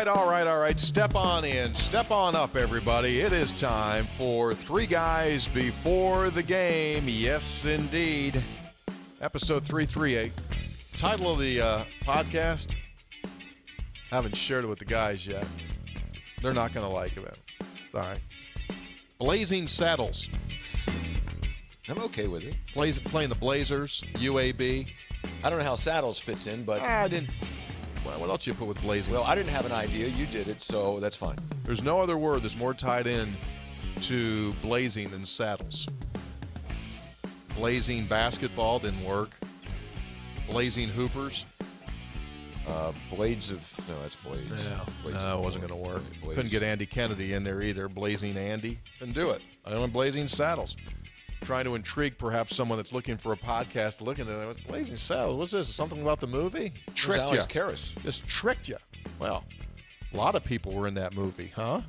right. Step on in. Step on up, everybody. It is time for Three Guys Before the Game. Yes, indeed. Episode 338. Title of the podcast, haven't shared it with the guys yet. They're not going to like it. All right. Blazing Saddles. I'm okay with it. Playing the Blazers, UAB. I don't know how Saddles fits in, but... I didn't. Well, what else you put with blazing? Well, I didn't have an idea. You did it, so that's fine. There's no other word that's more tied in to blazing than saddles. Blazing basketball didn't work. Blazing hoopers. Blades of... No, that's Blades. Yeah. Blades No, it wasn't going to work. Blades. Couldn't get Andy Kennedy in there either. Blazing Andy. Couldn't do it. I want blazing saddles. Trying to intrigue perhaps someone that's looking for a podcast to look into. Blazing Saddles, what's this? Something about the movie? Tricked you. Alex Karras. Just tricked you. Well, a lot of people were in that movie, huh?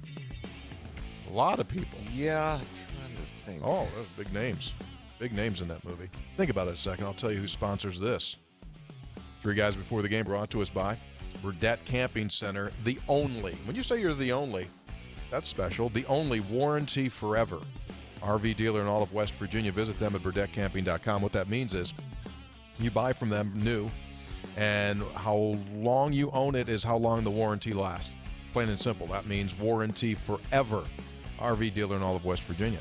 A lot of people. Yeah, I'm trying to think. Oh, those big names. Big names in that movie. Think about it a second. I'll tell you who sponsors this. Three Guys Before the Game, brought to us by Burdett Camping Center, the only. When you say you're the only, that's special. The only warranty forever RV dealer in all of West Virginia. Visit them at burdettcamping.com. What that means is you buy from them new, and how long you own it is how long the warranty lasts. Plain and simple. That means warranty forever. RV dealer in all of West Virginia.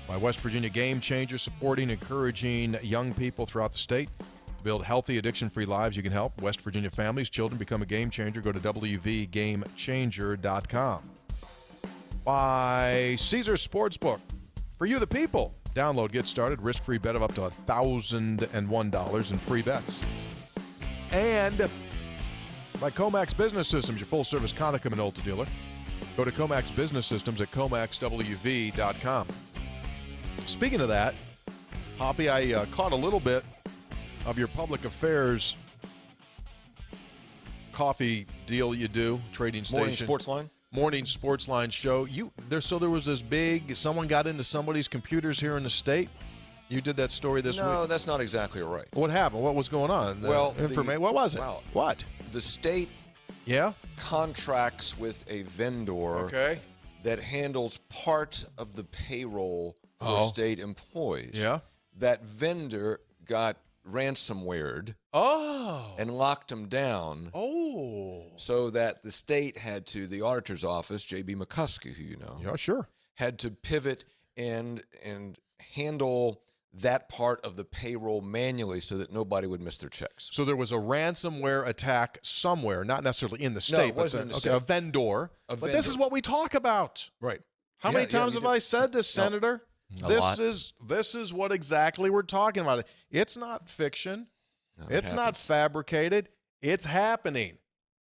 By West Virginia Game Changer, supporting, encouraging young people throughout the state to build healthy, addiction-free lives. You can help West Virginia families, children become a game changer. Go to WVGamechanger.com. By Caesars Sportsbook. For you, the people. Download, get started. Risk-free bet of up to $1,001 in free bets. And by Comax Business Systems, your full-service Konica Minolta dealer. Go to Comax Business Systems at ComaxWV.com. Speaking of that, Hoppy, I caught a little bit of your public affairs coffee deal you do, trading station. Morning Sports Line? Morning Sports Line show. So there was this big, someone got into somebody's computers here in the state. You did that story this week. No, that's not exactly right. What happened? What was going on? Well, what was it? Wow. What? The state contracts with a vendor that handles part of the payroll for state employees. Yeah. That vendor got ransomwared and locked them down so that the state had to, the auditor's office, J.B. McCuskey, who you know, had to pivot and handle that part of the payroll manually so that nobody would miss their checks. So there was a ransomware attack somewhere, not necessarily in the state, it wasn't in the state. A vendor. But this is what we talk about. Right. How many times have I said this, Senator? Lot. This is what exactly we're talking about. It's not fiction. No, it's not fabricated. It's happening.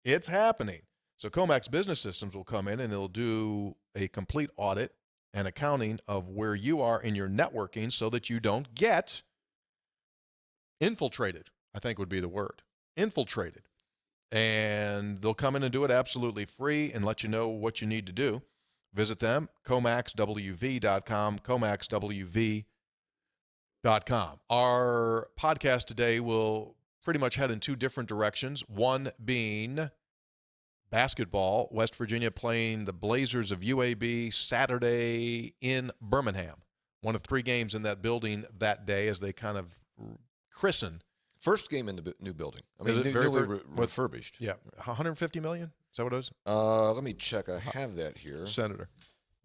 It's happening. So Comax Business Systems will come in and they'll do a complete audit and accounting of where you are in your networking so that you don't get infiltrated, I think would be the word. Infiltrated. And they'll come in and do it absolutely free and let you know what you need to do. Visit them, ComaxWV.com, ComaxWV.com. Our podcast today will pretty much head in two different directions, one being basketball, West Virginia playing the Blazers of UAB Saturday in Birmingham. One of three games in that building that day as they kind of christen. First game in the new building. I mean, is it newly refurbished. Yeah, $150 million? Is that what it is? Let me check. I have that here. Senator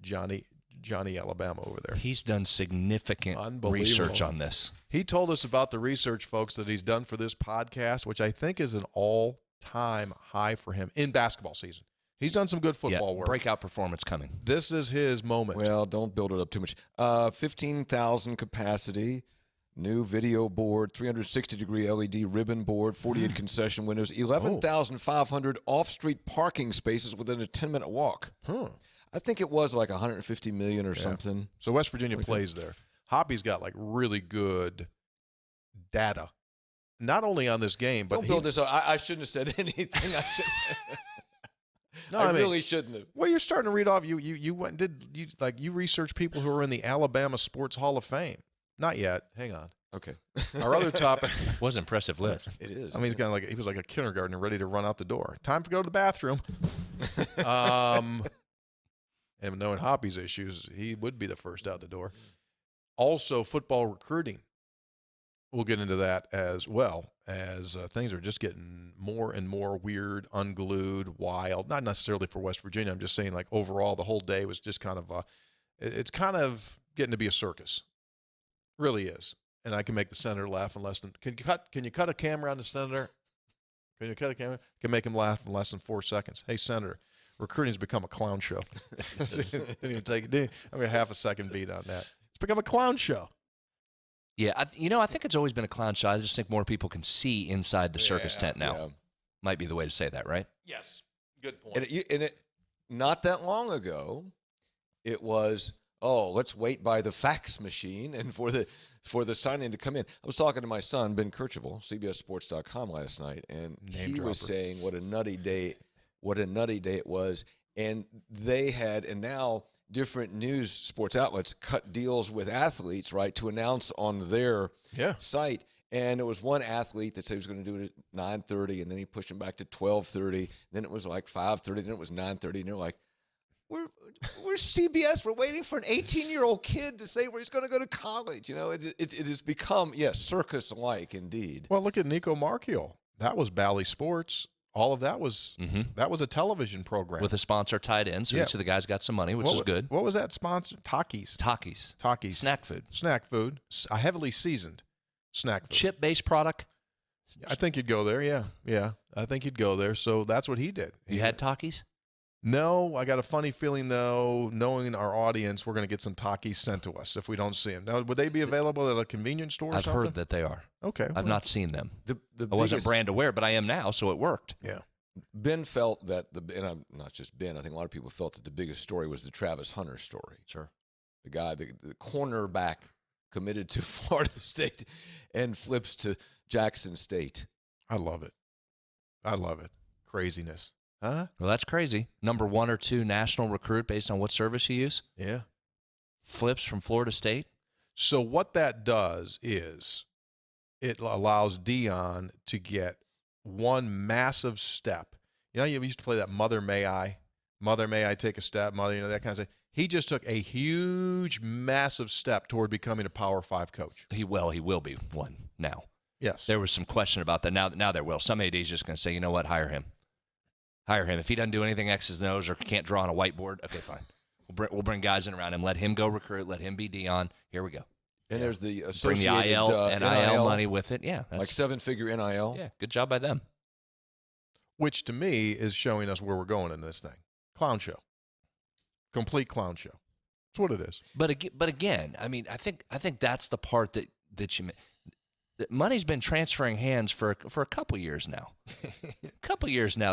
Johnny Alabama over there. He's done significant research on this. He told us about the research, folks, that he's done for this podcast, which I think is an all-time high for him in basketball season. He's done some good football work. Breakout performance coming. This is his moment. Well, don't build it up too much. 15,000 capacity. New video board, 360-degree LED ribbon board, 48 concession windows, 11,500 off-street parking spaces within a 10-minute walk. I think it was like $150 million or something. So West Virginia plays there. Hoppy's got like really good data, not only on this game, but don't build this up. I shouldn't have said anything. I really shouldn't have. Well, you're starting to read off. You researched people who are in the Alabama Sports Hall of Fame. Not yet. Hang on. Okay. Our other topic was an impressive list. It is. I mean, he was like a kindergartner ready to run out the door. Time to go to the bathroom. And knowing Hoppy's issues, he would be the first out the door. Also, football recruiting. We'll get into that as well, as things are just getting more and more weird, unglued, wild. Not necessarily for West Virginia. I'm just saying, like, overall, the whole day was just kind of it's kind of getting to be a circus. Really is. And I can make the senator laugh in less than – can you cut a camera on the senator? Can you cut a camera? Can make him laugh in less than 4 seconds. Hey, Senator, recruiting's become a clown show. Didn't even take half a second beat on that. It's become a clown show. Yeah, I think it's always been a clown show. I just think more people can see inside the circus tent now. Yeah. Might be the way to say that, right? Yes. Good point. And it not that long ago, it was, let's wait by the fax machine and for the sign-in to come in. I was talking to my son, Ben Kercheval, CBSSports.com last night, and he was saying what a nutty day it was. And they had, and now different news sports outlets cut deals with athletes, right, to announce on their site. And it was one athlete that said he was going to do it at 9:30, and then he pushed him back to 12:30. Then it was like 5:30. Then it was 9:30. And they're like, we're CBS. We're waiting for an 18-year-old kid to say where he's going to go to college. You know, it has become, circus-like indeed. Well, look at Nico Marchiol. That was Bally Sports. All of that was that was a television program with a sponsor tied in. So each of the guys got some money, which is good. What was that sponsor? Takis. Snack food. Snack food. A heavily seasoned snack food. Chip-based product. I think you'd go there. Yeah. I think you'd go there. So that's what he did. You had Takis? No, I got a funny feeling, though, knowing our audience, we're going to get some Takis sent to us if we don't see them. Now, would they be available at a convenience store or I've something? heard that they are. Okay. I've not seen them. I wasn't brand aware, but I am now, so it worked. Yeah. Ben felt that, and I'm not just Ben, I think a lot of people felt that the biggest story was the Travis Hunter story. Sure. The guy, the cornerback committed to Florida State and flips to Jackson State. I love it. Craziness. Huh? Well, that's crazy. Number 1 or 2 national recruit based on what service you use. Yeah. Flips from Florida State. So what that does is it allows Deion to get one massive step. You know, you used to play that Mother May I take a step, Mother, that kind of thing. He just took a huge, massive step toward becoming a Power 5 coach. He will be one now. Yes. There was some question about that. Now there will. Some AD's just going to say, you know what, hire him. If he doesn't do anything X's and O's or can't draw on a whiteboard, okay, fine. We'll bring guys in around him. Let him go recruit. Let him be Deion. Here we go. And there's the bring the NIL money with it. Yeah, like 7-figure NIL. Yeah, good job by them. Which to me is showing us where we're going in this thing. Clown show, complete clown show. That's what it is. But again, I mean, I think that's the part that you. Money's been transferring hands for a couple years now.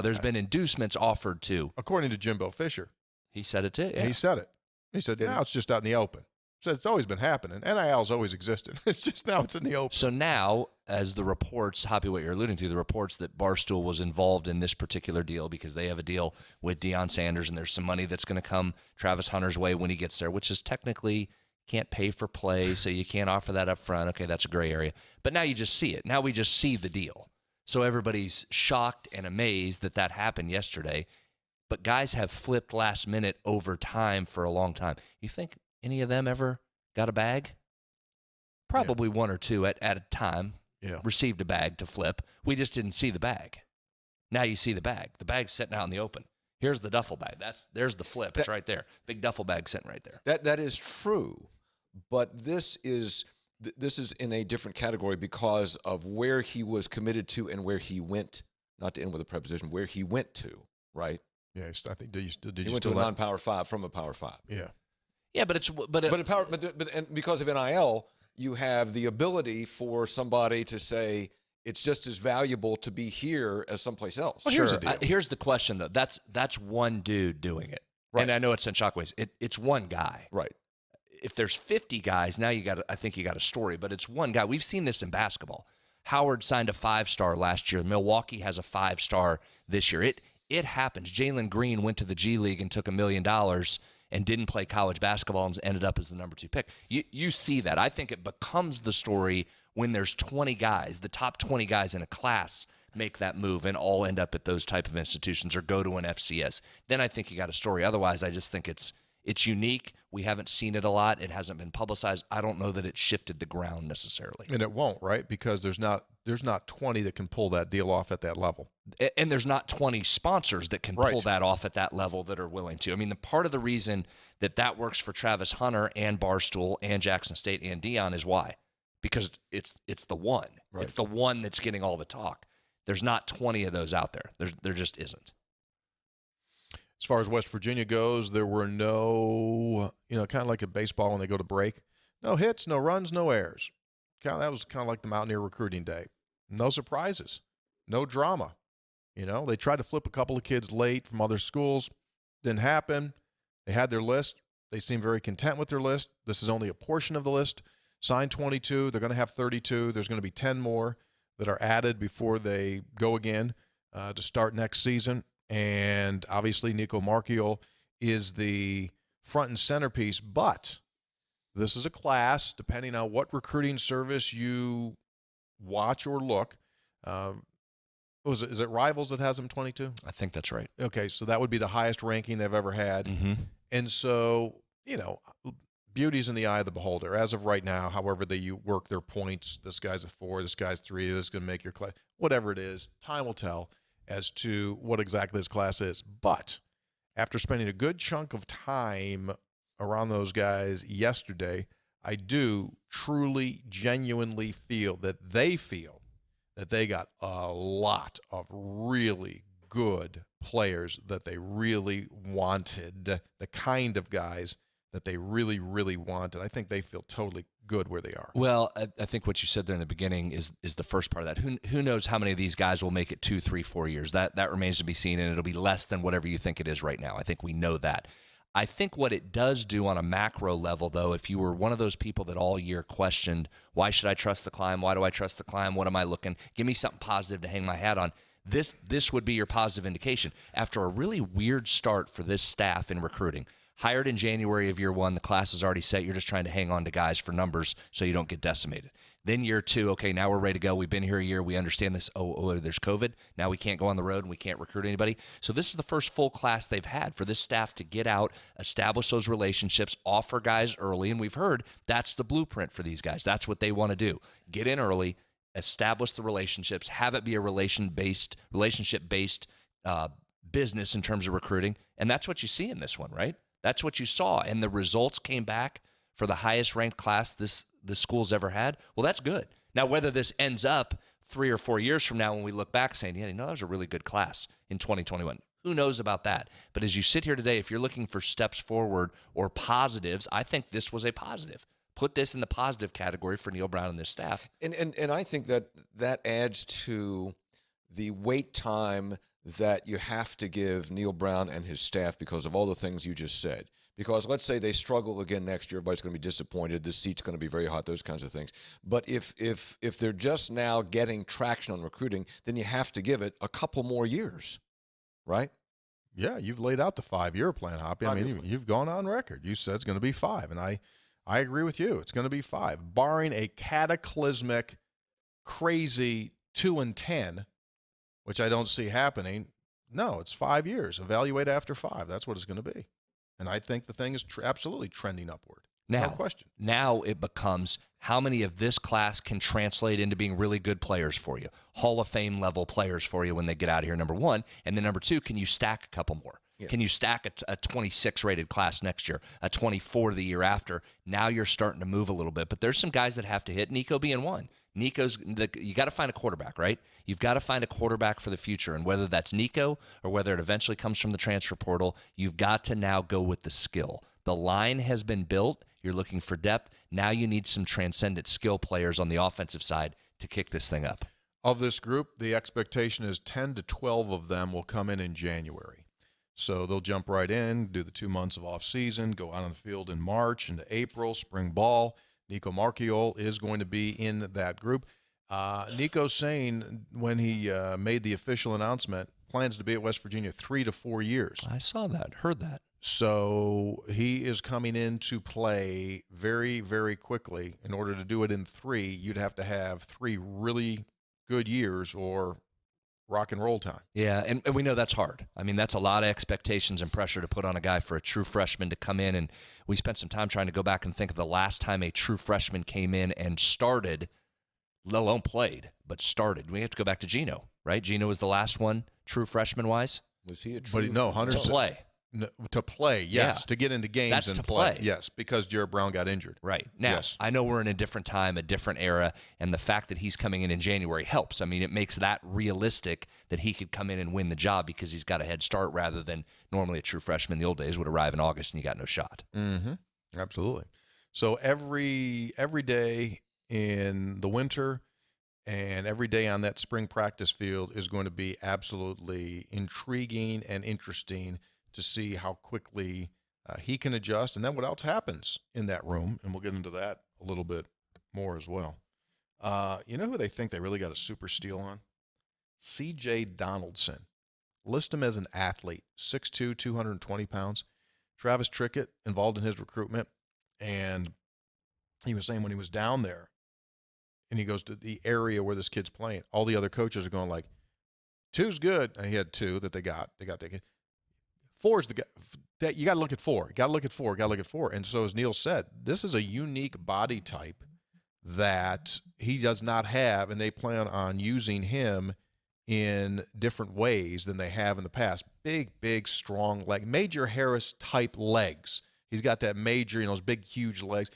There's been inducements offered to. According to Jimbo Fisher. He said it too. Yeah. He said it. He said, now it's just out in the open. So it's always been happening. NIL's always existed. It's just now it's in the open. So now, as the reports, Hoppy, what you're alluding to, the reports that Barstool was involved in this particular deal because they have a deal with Deion Sanders and there's some money that's going to come Travis Hunter's way when he gets there, which is technically can't pay for play, so you can't offer that up front. Okay, that's a gray area. But now you just see it. Now we just see the deal. So everybody's shocked and amazed that happened yesterday. But guys have flipped last minute over time for a long time. You think any of them ever got a bag? Probably 1 or 2 at a time received a bag to flip. We just didn't see the bag. Now you see the bag. The bag's sitting out in the open. Here's the duffel bag. There's the flip. It's right there. Big duffel bag sitting right there. That is true. But this is in a different category because of where he was committed to and where he went, not to end with a preposition, where he went to, right? Yeah, I think he went to a non-Power 5 from a Power 5. Yeah. Yeah, but because of NIL, you have the ability for somebody to say it's just as valuable to be here as someplace else. Well, sure. Here's the question though. That's one dude doing it. Right. And I know it sent shockwaves. It's one guy. Right. If there's 50 guys, now I think you got a story, but it's one guy. We've seen this in basketball. Howard signed a 5-star last year. Milwaukee has a 5-star this year. It happens. Jalen Green went to the G League and took $1 million and didn't play college basketball and ended up as the number 2 pick. You see that. I think it becomes the story when there's 20 guys, the top 20 guys in a class make that move and all end up at those type of institutions or go to an FCS. Then I think you got a story. Otherwise, I just think it's unique. We haven't seen it a lot. It hasn't been publicized. I don't know that it shifted the ground necessarily. And it won't, right? Because there's not 20 that can pull that deal off at that level. And there's not 20 sponsors that can pull that off at that level that are willing to. I mean, the part of the reason that works for Travis Hunter and Barstool and Jackson State and Dion is why? Because it's the one. Right. It's the one that's getting all the talk. There's not 20 of those out there. There just isn't. As far as West Virginia goes, there were no, kind of like a baseball when they go to break, no hits, no runs, no errors. That was kind of like the Mountaineer recruiting day. No surprises, no drama. They tried to flip a couple of kids late from other schools. Didn't happen. They had their list. They seem very content with their list. This is only a portion of the list. Signed 22. They're going to have 32. There's going to be 10 more that are added before they go again to start next season. And obviously Nico Marchiol is the front and centerpiece. But this is a class, depending on what recruiting service you watch or look. Is it Rivals that has them 22? I think that's right. Okay, so that would be the highest ranking they've ever had. Mm-hmm. And so, beauty's in the eye of the beholder. As of right now, however they work their points, this guy's a 4, this guy's 3, this is going to make your class. Whatever it is, time will tell as to what exactly this class is. But after spending a good chunk of time around those guys yesterday, I do truly, genuinely feel that they got a lot of really good players that they really wanted, the kind of guys that they really, really wanted. I think they feel totally good where they are. Well, I think what you said there in the beginning is the first part of that. Who knows how many of these guys will make it 2, 3, 4 years? That remains to be seen, and it'll be less than whatever you think it is right now. I think we know that. I think what it does do on a macro level, though, if you were one of those people that all year questioned, why should I trust the climb? Why do I trust the climb? What am I looking? Give me something positive to hang my hat on. This would be your positive indication. After a really weird start for this staff in recruiting, hired in January of year 1, the class is already set. You're just trying to hang on to guys for numbers so you don't get decimated. Then year 2, okay, now we're ready to go. We've been here a year. We understand this. Oh, there's COVID. Now we can't go on the road and we can't recruit anybody. So this is the first full class they've had for this staff to get out, establish those relationships, offer guys early. And we've heard that's the blueprint for these guys. That's what they want to do. Get in early, establish the relationships, have it be a relationship-based business in terms of recruiting. And that's what you see in this one, right? That's what you saw. And the results came back for the highest ranked class the school's ever had. Well, that's good. Now, whether this ends up 3 or 4 years from now when we look back saying, yeah, that was a really good class in 2021. Who knows about that? But as you sit here today, if you're looking for steps forward or positives, I think this was a positive. Put this in the positive category for Neil Brown and this staff. And I think that adds to the wait time that you have to give Neil Brown and his staff because of all the things you just said. Because let's say they struggle again next year, everybody's going to be disappointed. The seat's going to be very hot, those kinds of things. But if they're just now getting traction on recruiting, then you have to give it a couple more years, right? Yeah, you've laid out the 5-year plan, Hoppy. I mean, you've gone on record. You said it's going to be 5, and I agree with you. It's going to be 5, barring a cataclysmic, crazy 2-10, which I don't see happening. No, it's 5 years. Evaluate after 5. That's what it's going to be. And I think the thing is absolutely trending upward. No question. Now it becomes how many of this class can translate into being really good players for you, Hall of Fame level players for you when they get out of here, number 1. And then number 2, can you stack a couple more? Yeah. Can you stack a 26 rated class next year, a 24 the year after? Now you're starting to move a little bit. But there's some guys that have to hit, Nico being one. You got to find a quarterback, right? You've got to find a quarterback for the future. And whether that's Nico or whether it eventually comes from the transfer portal, you've got to now go with the skill. The line has been built. You're looking for depth. Now you need some transcendent skill players on the offensive side to kick this thing up. Of this group, the expectation is 10 to 12 of them will come in January. So they'll jump right in, do the 2 months of off-season, go out on the field in March into April, spring ball. Nico Marchiol is going to be in that group. Nico's saying when he made the official announcement, plans to be at West Virginia 3 to 4 years. I saw that, heard that. So he is coming into play very, very quickly. In order to do it in 3, you'd have to have 3 really good years or rock and roll time. Yeah, and we know that's hard. I mean, that's a lot of expectations and pressure to put on a guy for a true freshman to come in. And we spent some time trying to go back and think of the last time a true freshman came in and started, let alone played, but started. We have to go back to Geno, right? Geno was the last one, true freshman-wise. Was he a true? But no, Hunter to play. No, to play, yes. Yeah. To get into games That's and to play. play. Yes, because Jared Brown got injured. Right. Now, yes. I know we're in a different time, a different era, and the fact that he's coming in January helps. I mean, it makes that realistic that he could come in and win the job because he's got a head start rather than normally a true freshman in the old days would arrive in August and you got no shot. Mm-hmm. Absolutely. So every day in the winter and every day on that spring practice field is going to be absolutely intriguing and interesting to see how quickly he can adjust, and then what else happens in that room, and we'll get into that a little bit more as well. You know who they think they really got a super steal on? C.J. Donaldson. List him as an athlete, 6'2", 220 pounds. Travis Trickett involved in his recruitment, and he was saying when he was down there, and he goes to the area where this kid's playing, all the other coaches are going like, 2's good. And he had 2 that they got that kid. 4's the guy that you got to look at 4. Got to look at 4. Got to look at 4. And so, as Neil said, this is a unique body type that he does not have, and they plan on using him in different ways than they have in the past. Big, strong leg, Major Harris type legs. He's got that major, those big, huge legs.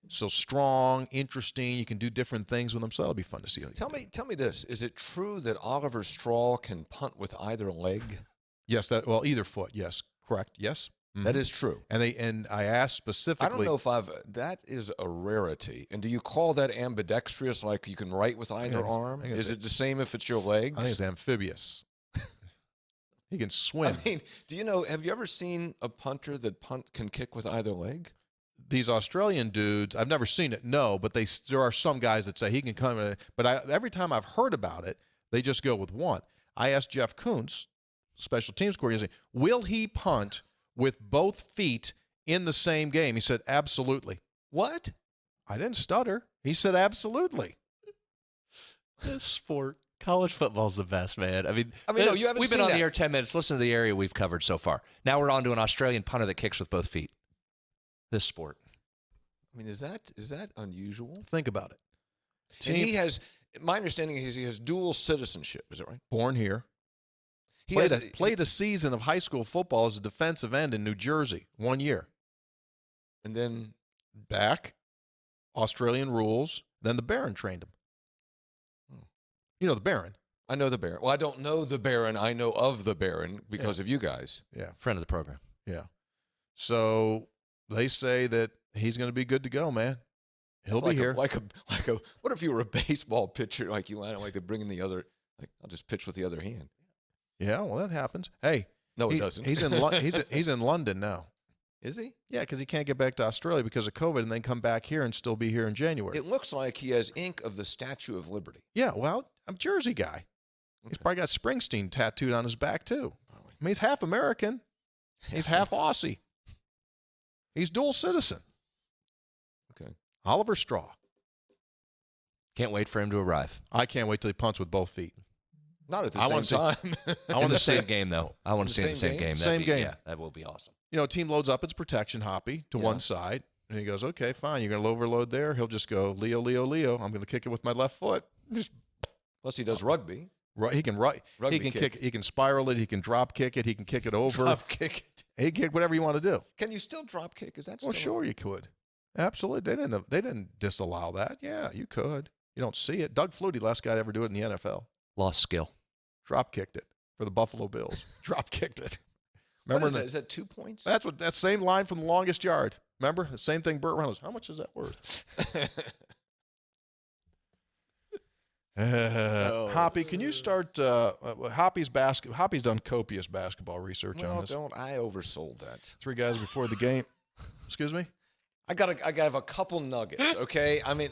So strong, interesting. You can do different things with him. So that'll be fun to see. Tell me this: is it true that Oliver Straw can punt with either leg? Yes, either foot. Yes, correct. Yes, mm-hmm. That is true. And I asked specifically. I don't know if that is a rarity. And do you call that ambidextrous? Like you can write with either arm? Is it the same if it's your legs? I think it's amphibious. He can swim. I mean, have you ever seen a punter that can kick with either leg? These Australian dudes, I've never seen it. No, but there are some guys that say he can come. But every time I've heard about it, they just go with one. I asked Jeff Kuntz, special teams coordinator, will he punt with both feet in the same game? He said, absolutely. What? I didn't stutter. He said, absolutely. This sport, college football's the best, man. I mean, no, you haven't. We've been on the air 10 minutes. Listen to the area we've covered so far. Now we're on to an Australian punter that kicks with both feet. This sport. I mean, is that unusual? Think about it. And he has, my understanding is he has dual citizenship. Is that right? Born here. Played a season of high school football as a defensive end in New Jersey, 1 year. And then back, Australian rules, then the Baron trained him. You know the Baron. I know the Baron. Well, I don't know the Baron. I know of the Baron because of you guys. Yeah. Friend of the program. Yeah. So they say that he's going to be good to go, man. He'll be here. What if you were a baseball pitcher, like you like to bring in the other, like I'll just pitch with the other hand. Yeah, well, that happens. Hey, no, it doesn't. He's in London now. Is he? Yeah, because he can't get back to Australia because of COVID, and then come back here and still be here in January. It looks like he has ink of the Statue of Liberty. Yeah, well, I'm a Jersey guy. Okay. He's probably got Springsteen tattooed on his back too. I mean, he's half American. He's half Aussie. He's dual citizen. Okay. Oliver Straw. Can't wait for him to arrive. I can't wait till he punts with both feet. Not at the same time. I want the same game, though. I want to see the same game. Same game. Yeah, that will be awesome. Team loads up its protection, Hoppy, to one side. And he goes, okay, fine. You're going to overload there. He'll just go, Leo, Leo, Leo. I'm going to kick it with my left foot. Plus, he does rugby. Right. He can kick. He can spiral it. He can drop kick it. He can kick it over. Drop kick it. He can kick whatever you want to do. Can you still drop kick? Is that still? Well, sure you could. Absolutely. They didn't disallow that. Yeah, you could. You don't see it. Doug Flutie, last guy to ever do it in the NFL. Lost skill. Drop kicked it for the Buffalo Bills. Drop kicked it. Remember that? Is that 2 points? That same line from the longest yard. Remember? The same thing Burt Reynolds. How much is that worth? Hoppy, can you start Hoppy's done copious basketball research on this. I oversold that. 3 guys before the game. Excuse me? I got have a couple nuggets, okay? I mean,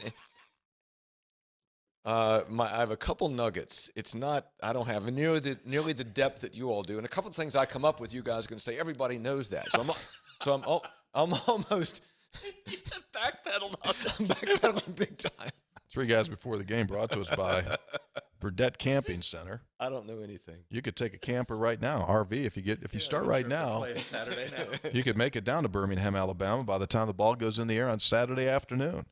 I have a couple nuggets. It's not. I don't have nearly the depth that you all do, and a couple of things I come up with. You guys are going to say everybody knows that. I'm almost backpedaled. I'm backpedaling big time. 3 guys before the game brought to us by Burdette Camping Center. I don't know anything. You could take a camper right now, RV, if you start right now. Saturday now. You could make it down to Birmingham, Alabama by the time the ball goes in the air on Saturday afternoon.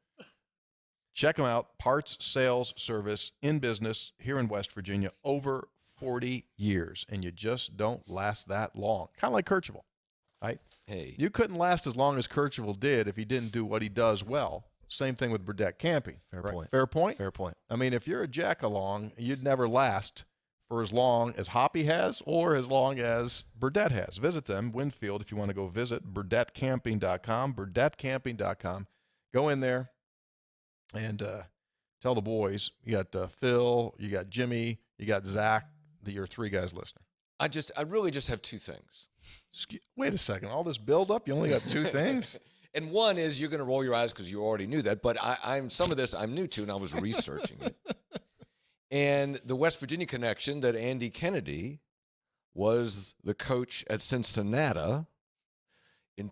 Check them out. Parts sales service in business here in West Virginia over 40 years, and you just don't last that long. Kind of like Kercheval, right? Hey. You couldn't last as long as Kercheval did if he didn't do what he does well. Same thing with Burdette Camping. Fair right? point. Fair point? Fair point. I mean, if you're a jack-along, you'd never last for as long as Hoppy has or as long as Burdette has. Visit them, Winfield, if you want to go visit, burdettecamping.com, burdettecamping.com. Go in there and tell the boys, you got Phil, you got Jimmy, you got Zach, your 3 guys listening. I really just have 2 things. Wait a second. All this build-up, you only got 2 things? And one is you're going to roll your eyes because you already knew that, but some of this I'm new to, and I was researching it. And the West Virginia connection that Andy Kennedy was the coach at Cincinnati in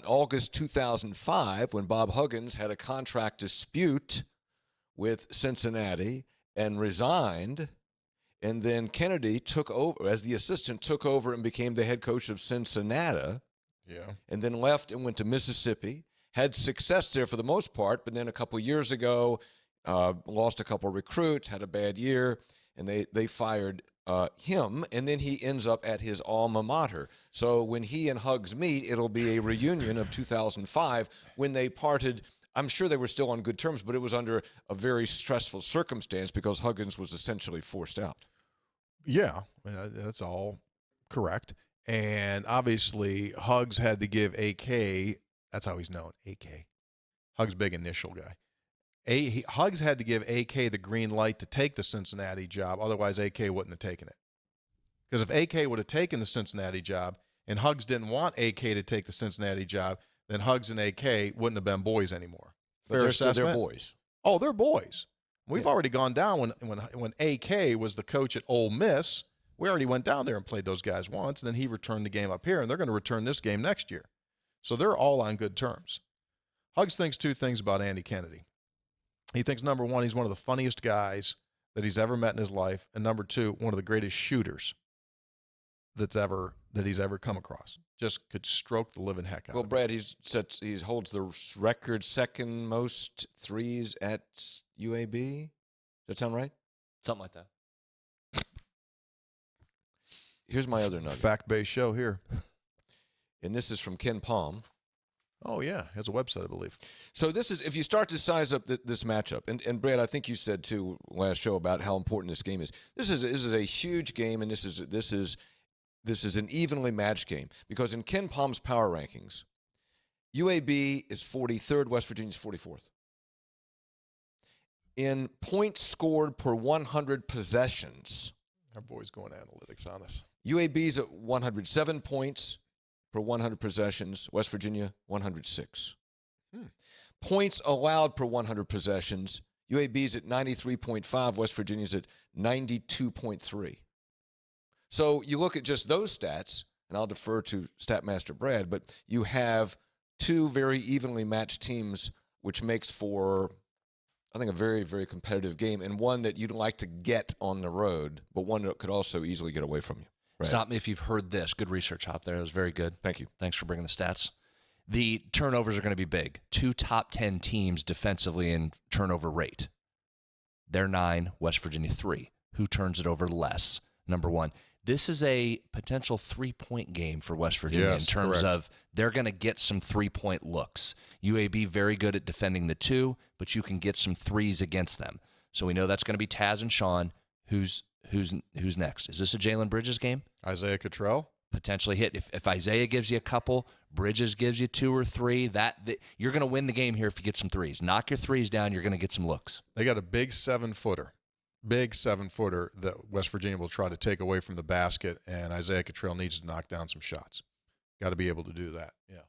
August 2005 when Bob Huggins had a contract dispute with Cincinnati and resigned. And then Kennedy took over as the assistant, took over and became the head coach of Cincinnati. Yeah. And then left and went to Mississippi. Had success there for the most part, but then a couple years ago, lost a couple recruits, had a bad year, and they fired him. And then he ends up at his alma mater. So when he and Huggs meet, it'll be a reunion of 2005 when they parted. I'm sure they were still on good terms, but it was under a very stressful circumstance because Huggins was essentially forced out. Yeah, that's all correct. And obviously, Huggs had to give AK, that's how he's known, AK. Huggs, big initial guy. Huggs had to give AK the green light to take the Cincinnati job. Otherwise, AK wouldn't have taken it. Because if AK would have taken the Cincinnati job and Huggs didn't want AK to take the Cincinnati job, then Huggs and AK wouldn't have been boys anymore. But they're still their boys. Oh, they're boys. We've already gone down when AK was the coach at Ole Miss. We already went down there and played those guys once, and then he returned the game up here, and they're going to return this game next year. So they're all on good terms. Huggs thinks 2 things about Andy Kennedy. He thinks, number 1, he's one of the funniest guys that he's ever met in his life, and number 2, one of the greatest shooters that he's ever come across. Just could stroke the living heck out of him. Well, Brad, he holds the record second most threes at UAB. Does that sound right? Something like that. Here's my other nugget. Fact-based show here. And this is from Ken Palm. Oh, yeah. He has a website, I believe. So this is, if you start to size up this matchup, and Brad, I think you said, too, last show about how important this game is. This is a huge game, and this is an evenly matched game. Because in Ken Palm's power rankings, UAB is 43rd, West Virginia is 44th. In points scored per 100 possessions. Our boy's going analytics on us. UAB's at 107 points per 100 possessions. West Virginia, 106. Points allowed per 100 possessions. UAB's at 93.5. West Virginia's at 92.3. So you look at just those stats, and I'll defer to Statmaster Brad, but you have 2 very evenly matched teams, which makes for, I think, a very, very competitive game, and one that you'd like to get on the road, but one that could also easily get away from you. Right. Stop me if you've heard this. Good research, Hop, there. That was very good. Thank you. Thanks for bringing the stats. The turnovers are going to be big. 2 top 10 teams defensively in turnover rate. They're 9, West Virginia 3. Who turns it over less? Number 1. This is a potential 3-point game for West Virginia in terms of they're going to get some 3-point looks. UAB very good at defending the 2, but you can get some 3s against them. So we know that's going to be Taz and Sean. Who's next? Is this a Jalen Bridges game? Isaiah Cottrell? Potentially hit. If Isaiah gives you a couple, Bridges gives you 2 or 3, you're going to win the game here if you get some 3s. Knock your 3s down, you're going to get some looks. They got a big 7-footer. Big 7-footer that West Virginia will try to take away from the basket, and Isaiah Cottrell needs to knock down some shots. Got to be able to do that. Yeah.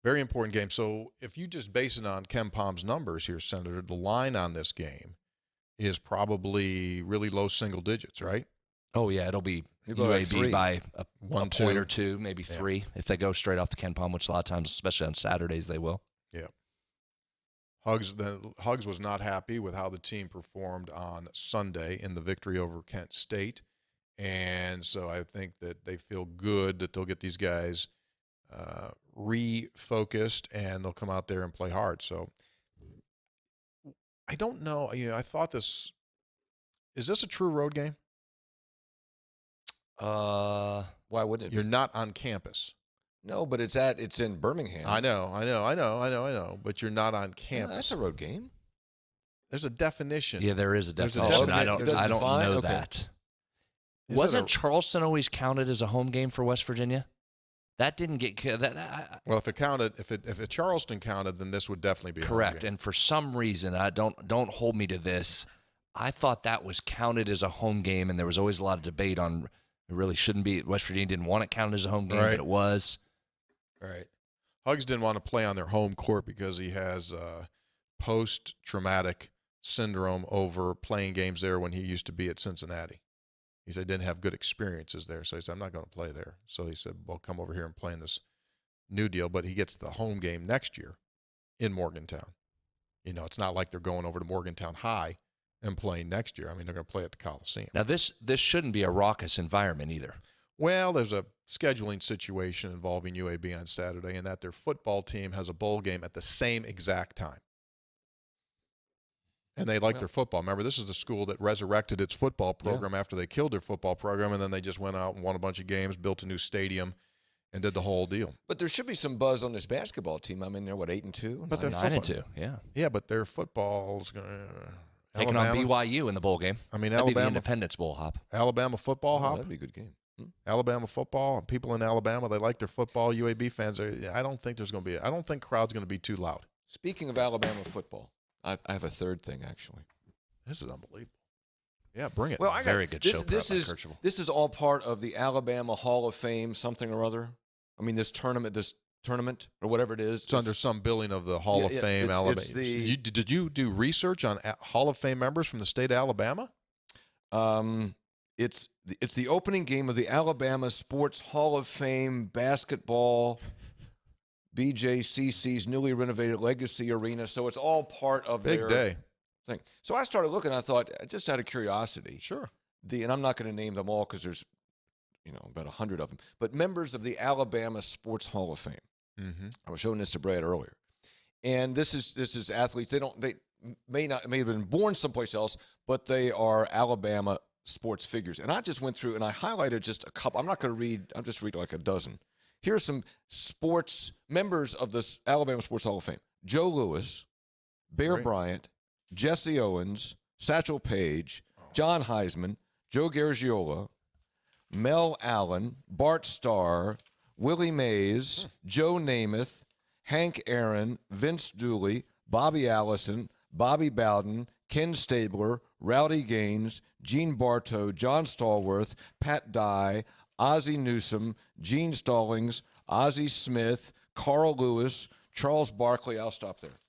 Very important game. So if you just base it on Ken Palm's numbers here, Senator, the line on this game is probably really low single digits, right? Oh, yeah, it'll be UAB by a point or two, maybe three, if they go straight off the Ken Palm, which a lot of times, especially on Saturdays, they will. Yeah. Hugs was not happy with how the team performed on Sunday in the victory over Kent State. And so I think that they feel good that they'll get these guys refocused and they'll come out there and play hard. So I don't know. I thought is this a true road game? Why wouldn't it be? You're not on campus. No, but it's in Birmingham. I know. But you're not on campus. Yeah, that's a road game. There's a definition. Yeah, there is a definition. I don't know that. Wasn't Charleston always counted as a home game for West Virginia? That didn't get well, if Charleston counted, then this would definitely be correct. And for some reason, don't hold me to this. I thought that was counted as a home game, and there was always a lot of debate on it really shouldn't be. West Virginia didn't want it counted as a home game, but it was. Right. Hugs didn't want to play on their home court because he has post-traumatic syndrome over playing games there when he used to be at Cincinnati. He said he didn't have good experiences there, so he said, I'm not going to play there. So he said, well, come over here and play in this new deal, but he gets the home game next year in Morgantown. It's not like they're going over to Morgantown High and playing next year. I mean, they're going to play at the Coliseum. Now, this shouldn't be a raucous environment either. Well, there's a scheduling situation involving UAB on Saturday, and that their football team has a bowl game at the same exact time. And they like their football. Remember, this is the school that resurrected its football program after they killed their football program, and then they just went out and won a bunch of games, built a new stadium, and did the whole deal. But there should be some buzz on this basketball team. I mean, they're, 8-2? But they're 9-2, yeah. Yeah, but their football's going to taking on BYU in the bowl game. I mean, that'd Alabama, be the Independence Bowl hop. Alabama football hop. That'd be a good game. Alabama football. People in Alabama, they like their football. UAB fans, I don't think crowd's going to be too loud. Speaking of Alabama football, I have a third thing, actually. This is unbelievable. Yeah, bring it. Well, very good show. This is all part of the Alabama Hall of Fame something or other. I mean, this tournament or whatever it is. It's under some billing of the Hall of Fame. Alabama. Did you do research on Hall of Fame members from the state of Alabama? It's the opening game of the Alabama Sports Hall of Fame basketball, BJCC's newly renovated Legacy Arena. So it's all part of big day thing. So I started looking. I thought, just out of curiosity, sure. And I'm not going to name them all because there's, about 100 of them. But members of the Alabama Sports Hall of Fame. Mm-hmm. I was showing this to Brad earlier, and this is athletes. They may have been born someplace else, but they are Alabama sports figures. And I just went through and I highlighted just a couple. I'm not going to read. I'm just reading like a dozen. Here's some sports members of this Alabama Sports Hall of Fame: Joe Louis, Bear Bryant, Jesse Owens, Satchel Paige, John Heisman, Joe Garagiola, Mel Allen, Bart Starr, Willie Mays, Joe Namath, Hank Aaron, Vince Dooley, Bobby Allison, Bobby Bowden, Ken Stabler, Rowdy Gaines, Gene Bartow, John Stallworth, Pat Dye, Ozzie Newsome, Gene Stallings, Ozzie Smith, Carl Lewis, Charles Barkley. I'll stop there.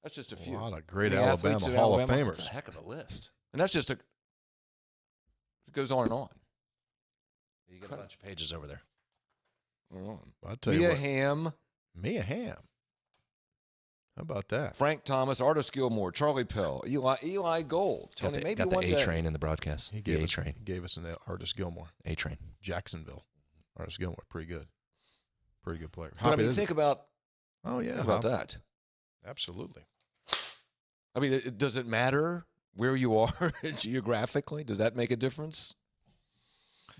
That's just a few. A lot of great Alabama Hall of Famers. That's a heck of a list. And that's just it goes on and on. You got a bunch of pages over there. I'll tell you what. Mia Hamm. How about that? Frank Thomas, Artis Gilmore, Charlie Pell, Eli Gold. Tony, maybe got one the day. A-Train in the broadcast. He gave us an Artis Gilmore. A-Train. Jacksonville. Artis Gilmore, pretty good. Pretty good player. But I mean, think about. Oh yeah, think about that. Absolutely. I mean, does it matter where you are geographically? Does that make a difference?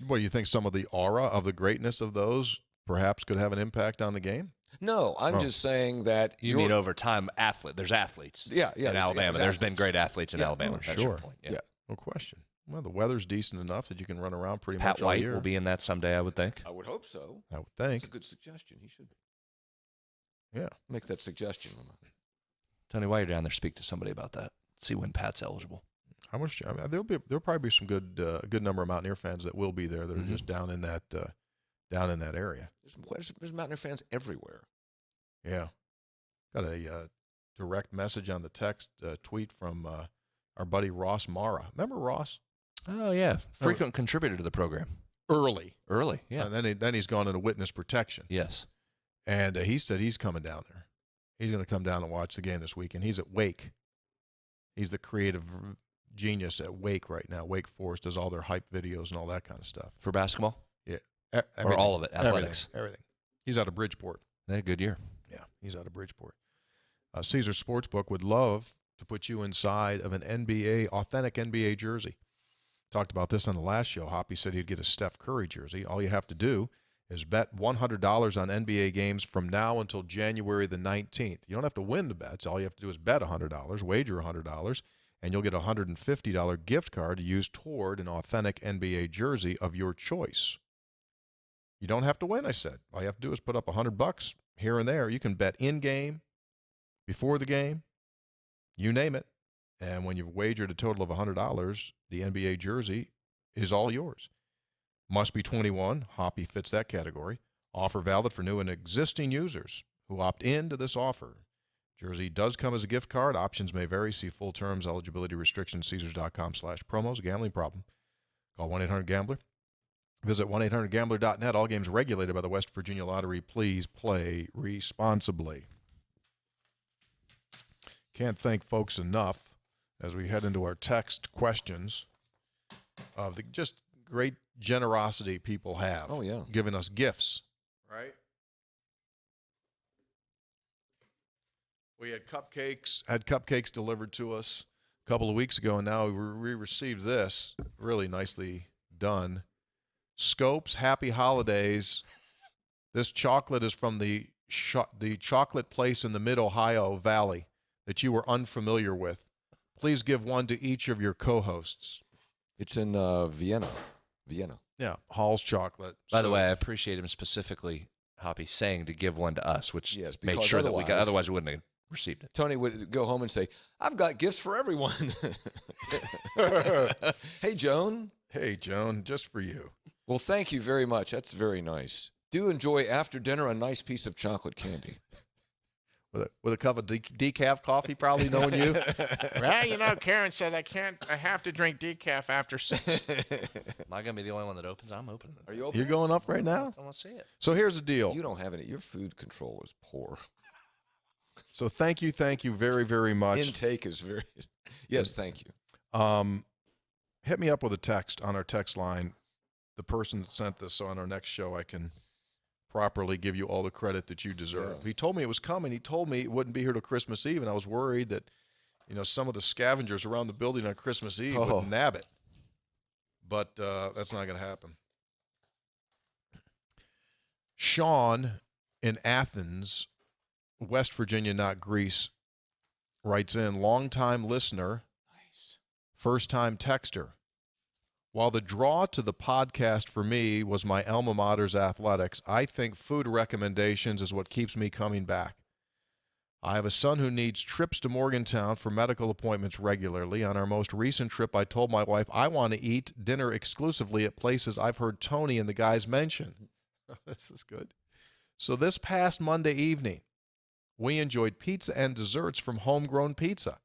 What do you think? Some of the aura of the greatness of those perhaps could have an impact on the game? No, I'm just saying that you mean over time. There's athletes. Yeah. In Alabama, there's been great athletes in Alabama. Oh, sure. Yeah, no question. Well, the weather's decent enough that you can run around pretty Pat much all year. White will be in that someday, I would think. I would hope so. I would think. That's a good suggestion. He should be. Yeah. Make that suggestion. Tony, while you're down there, speak to somebody about that. See when Pat's eligible. There'll probably be some good number of Mountaineer fans that will be there that are just down in that area. There's Mountaineer fans everywhere. Yeah. Got a direct message on the text tweet from our buddy Ross Mara. Remember Ross? Oh, yeah. Frequent contributor to the program. Early, yeah. And then he's gone into witness protection. Yes. And he said he's coming down there. He's going to come down and watch the game this weekend. He's at Wake. He's the creative genius at Wake right now. Wake Forest does all their hype videos and all that kind of stuff. For basketball? Yeah. Or all of it, athletics? Everything. He's out of Bridgeport. They had a good year. Yeah, he's out of Bridgeport. Caesar Sportsbook would love to put you inside of an authentic NBA jersey. Talked about this on the last show. Hoppy said he'd get a Steph Curry jersey. All you have to do is bet $100 on NBA games from now until January the 19th. You don't have to win the bets. All you have to do is bet $100, wager $100, and you'll get a $150 gift card to use toward an authentic NBA jersey of your choice. You don't have to win, I said. All you have to do is put up $100 here and there. You can bet in-game, before the game, you name it. And when you've wagered a total of $100, the NBA jersey is all yours. Must be 21. Hoppy fits that category. Offer valid for new and existing users who opt into this offer. Jersey does come as a gift card. Options may vary. See full terms, eligibility restrictions, Caesars.com/promos. Gambling problem? Call 1-800-GAMBLER. Visit 1-800-GAMBLER.net. All games regulated by the West Virginia Lottery. Please play responsibly. Can't thank folks enough as we head into our text questions of the just great generosity people have. Oh, yeah. Giving us gifts, right? We had cupcakes delivered to us a couple of weeks ago, and now we received this, really nicely done. Scopes, happy holidays. This chocolate is from the chocolate place in the Mid-Ohio Valley that you were unfamiliar with. Please give one to each of your co-hosts. It's in Vienna. Yeah, Hall's Chocolate. By the way, I appreciate him specifically, Hoppy, saying to give one to us, which made sure that we got, otherwise we wouldn't have received it. Tony would go home and say, I've got gifts for everyone. Hey, Joan. Hey, Joan, just for you. Well, thank you very much. That's very nice. Do enjoy after dinner a nice piece of chocolate candy. With a cup of decaf coffee, probably knowing you. Well, Karen said I have to drink decaf after 6. Am I going to be the only one that opens? I'm opening it. Are you opening? You're going up right now? I want to see it. So here's the deal. You don't have any. Your food control is poor. So thank you very, very much. Intake is very. Yes, thank you. Hit me up with a text on our text line. The person that sent this, so on our next show I can properly give you all the credit that you deserve. Yeah. He told me it was coming. He told me it wouldn't be here till Christmas Eve, and I was worried that, some of the scavengers around the building on Christmas Eve would nab it. But that's not going to happen. Sean in Athens, West Virginia, not Greece, writes in, longtime listener, first-time texter. While the draw to the podcast for me was my alma mater's athletics, I think food recommendations is what keeps me coming back. I have a son who needs trips to Morgantown for medical appointments regularly. On our most recent trip, I told my wife I want to eat dinner exclusively at places I've heard Tony and the guys mention. This is good. So this past Monday evening, we enjoyed pizza and desserts from Homegrown Pizza.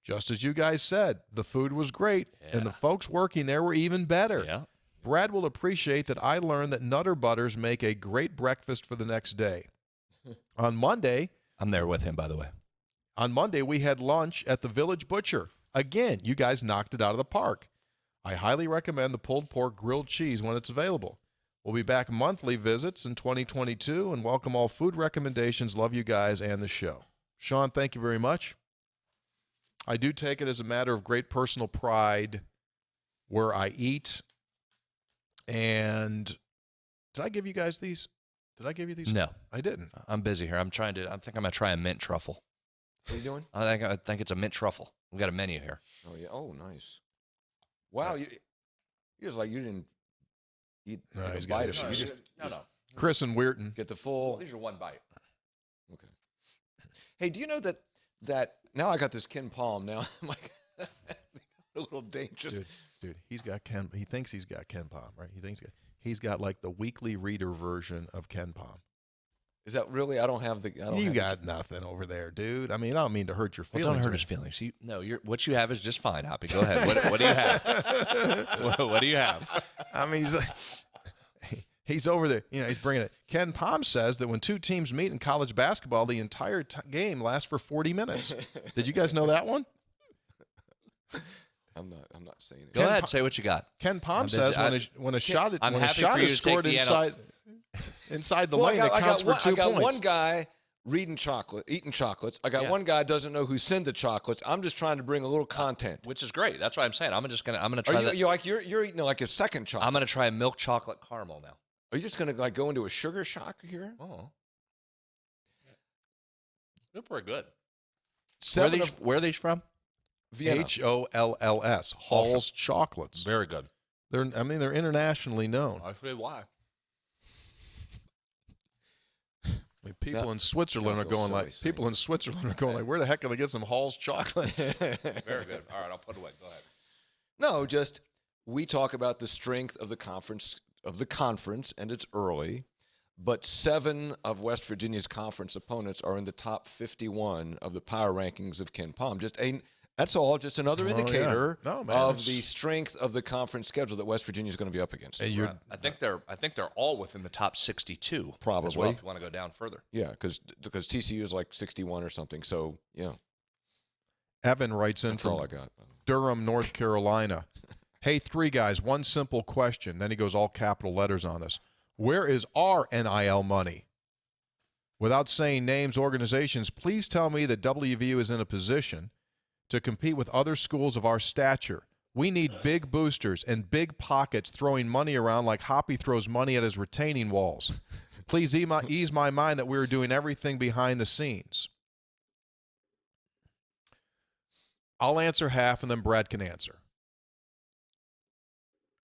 Just as you guys said, the food was great, and the folks working there were even better. Yeah. Brad will appreciate that I learned that Nutter Butters make a great breakfast for the next day. On Monday... I'm there with him, by the way. On Monday, we had lunch at the Village Butcher. Again, you guys knocked it out of the park. I highly recommend the pulled pork grilled cheese when it's available. We'll be back monthly visits in 2022 and welcome all food recommendations. Love you guys and the show. Sean, thank you very much. I do take it as a matter of great personal pride where I eat. And did I give you guys these? Did I give you these? No. I didn't. I'm busy here. I think I'm going to try a mint truffle. What are you doing? I think it's a mint truffle. We got a menu here. Oh, yeah. Oh, nice. Wow. You just like you didn't eat a bite of it. You just, no. Chris and Weirton. Get the full. Well, these are one bite. Okay. Hey, do you know that now I got this Ken Palm now? I'm like a little dangerous. Dude, he's got Ken. He thinks he's got Ken Palm, right? He's got like the weekly reader version of Ken Palm. Is that really? I don't have the. You got nothing over there, dude. I mean, I don't mean to hurt your feelings. Well, don't hurt his feelings. What you have is just fine, Hoppy. Go ahead. What do you have? what do you have? I mean, he's over there. He's bringing it. Ken Palm says that when two teams meet in college basketball, the entire game lasts for 40 minutes. Did you guys know that one? I'm not saying it. Go ahead. Say what you got. Ken Palm says when a shot is scored inside the lane, it counts for 2 points. I got one guy eating chocolates. I got one guy doesn't know who sent the chocolates. I'm just trying to bring a little content, which is great. That's what I'm saying. I'm gonna try that. You're eating like a second chocolate. I'm gonna try a milk chocolate caramel now. Are you just gonna go into a sugar shock here? Oh, they're pretty good. Where are these from? Vienna. HOLLS. Hall's Chocolates. Very good. They're internationally known. I say why. I mean, people in Switzerland are going like, where the heck can I get some Hall's chocolates? Very good. All right, I'll put it away. Go ahead. No, just we talk about the strength of the conference, and it's early, but 7 of West Virginia's conference opponents are in the top 51 of the power rankings of Ken Palm. That's all. Just another indicator of the strength of the conference schedule that West Virginia is going to be up against. Right. I think they're all within the top 62. Probably. As well, if you want to go down further. Yeah, because TCU is like 61 or something. So yeah. Evan writes in from Durham, North Carolina. Hey, 3 guys, one simple question. Then he goes all capital letters on us. Where is our NIL money? Without saying names, organizations, please tell me that WVU is in a position to compete with other schools of our stature. We need big boosters and big pockets throwing money around like Hoppy throws money at his retaining walls. Please ease my mind that we're doing everything behind the scenes. I'll answer half, and then Brad can answer.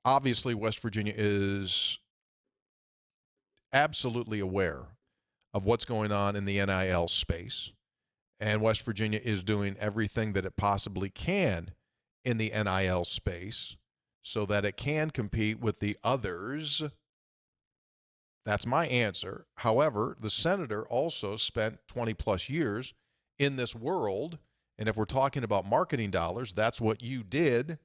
Obviously, West Virginia is absolutely aware of what's going on in the NIL space. And West Virginia is doing everything that it possibly can in the NIL space so that it can compete with the others. That's my answer. However, the senator also spent 20-plus years in this world. And if we're talking about marketing dollars, that's what you did.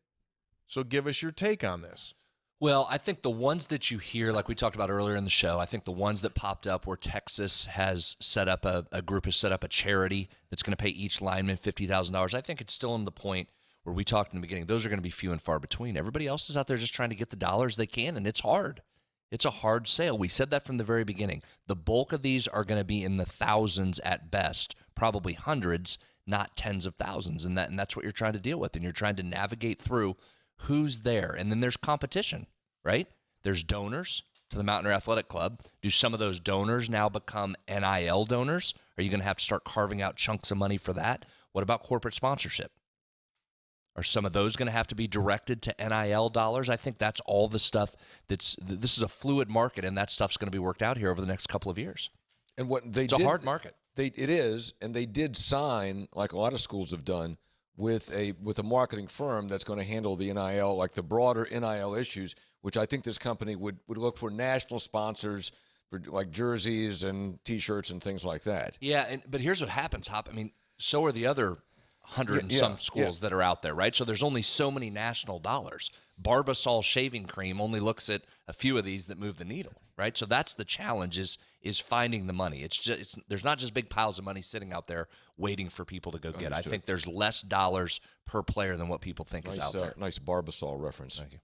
So give us your take on this. Well, I think the ones that you hear, like we talked about earlier in the show, I think the ones that popped up where Texas has set up a group has set up a charity that's going to pay each lineman $50,000. I think it's still in the point where we talked in the beginning. Those are going to be few and far between. Everybody else is out there just trying to get the dollars they can, and it's hard. It's a hard sale. We said that from the very beginning. The bulk of these are going to be in the thousands at best, probably hundreds, not tens of thousands, and that's what you're trying to deal with, and you're trying to navigate through who's there. And then there's competition, right? There's donors to the Mountaineer Athletic Club. Do some of those donors now become NIL donors? Are you going to have to start carving out chunks of money for that? What about corporate sponsorship? Are some of those going to have to be directed to NIL dollars? I think that's all the stuff this is a fluid market, and that stuff's going to be worked out here over the next couple of years. And it's a hard market. It is, and they did sign, like a lot of schools have done, with a marketing firm that's going to handle the NIL, like the broader NIL issues, which I think this company would look for national sponsors for like jerseys and T-shirts and things like that. Yeah, but here's what happens, Hop. I mean, so are the other 100 and some schools that are out there, right? So there's only so many national dollars. Barbasol shaving cream only looks at a few of these that move the needle, right? So that's the challenge is finding the money. There's not just big piles of money sitting out there waiting for people to go get. I think there's less dollars per player than what people think is out there. Nice Barbasol reference. Thank you.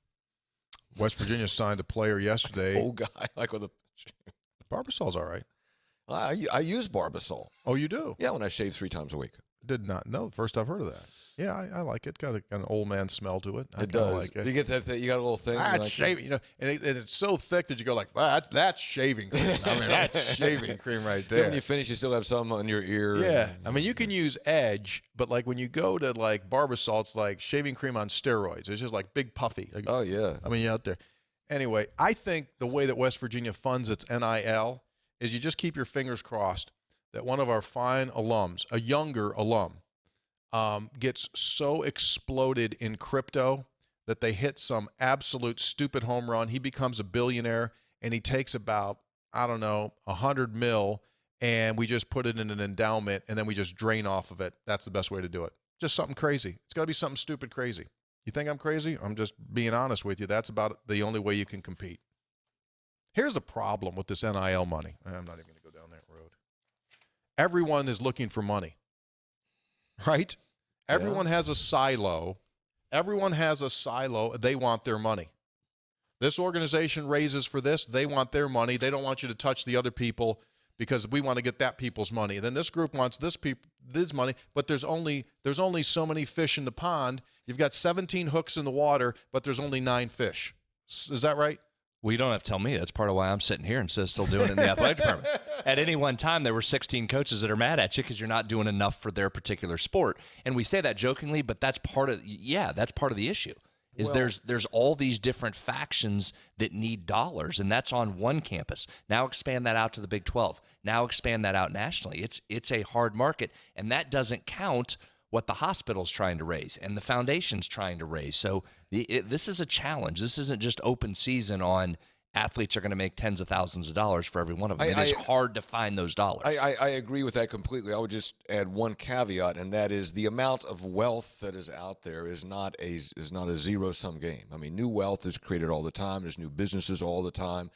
West Virginia signed a player yesterday. Old guy, like with a Barbasol's all right. I use Barbasol. Oh, you do? Yeah, when I shave 3 times a week. Did not know. First I've heard of that. Yeah, I like it. Got an old man smell to it. It does. Like it. You get that thing, you got a little thing. That's shaving, and it's so thick that you go like, wow, that's shaving cream. I mean, that's shaving cream right there. Then when you finish, you still have some on your ear. Yeah. I mean, you can use Edge, but like when you go to like Barbasol, it's like shaving cream on steroids. It's just like big puffy. Like, oh, yeah. I mean, you're out there. Anyway, I think the way that West Virginia funds its NIL is you just keep your fingers crossed that one of our fine alums, a younger alum, gets so exploded in crypto that they hit some absolute stupid home run. He becomes a billionaire, and he takes about, I don't know, $100 million and we just put it in an endowment, and then we just drain off of it. That's the best way to do it. Just something crazy. It's got to be something stupid crazy. You think I'm crazy? I'm just being honest with you. That's about the only way you can compete. Here's the problem with this NIL money. I'm not even going to go down that road. Everyone is looking for money, right? Yeah. Everyone has a silo. Everyone has a silo. They want their money. This organization raises for this. They want their money. They don't want you to touch the other people because we want to get that people's money. And then this group wants this money, but there's only so many fish in the pond. You've got 17 hooks in the water, but there's only 9 fish. Is that right? Well, you don't have to tell me. That's part of why I'm sitting here and still doing it in the athletic department. At any one time, there were 16 coaches that are mad at you because you're not doing enough for their particular sport. And we say that jokingly, but that's part of the issue. There's all these different factions that need dollars, and that's on one campus. Now expand that out to the Big 12. Now expand that out nationally. It's a hard market, and that doesn't count what the hospital's trying to raise and the foundation's trying to raise. So this is a challenge. This isn't just open season on athletes are going to make tens of thousands of dollars for every one of them. It is hard to find those dollars. I agree with that completely. I would just add one caveat, and that is the amount of wealth that is out there is not a zero-sum game. I mean, new wealth is created all the time. There's new businesses all the time.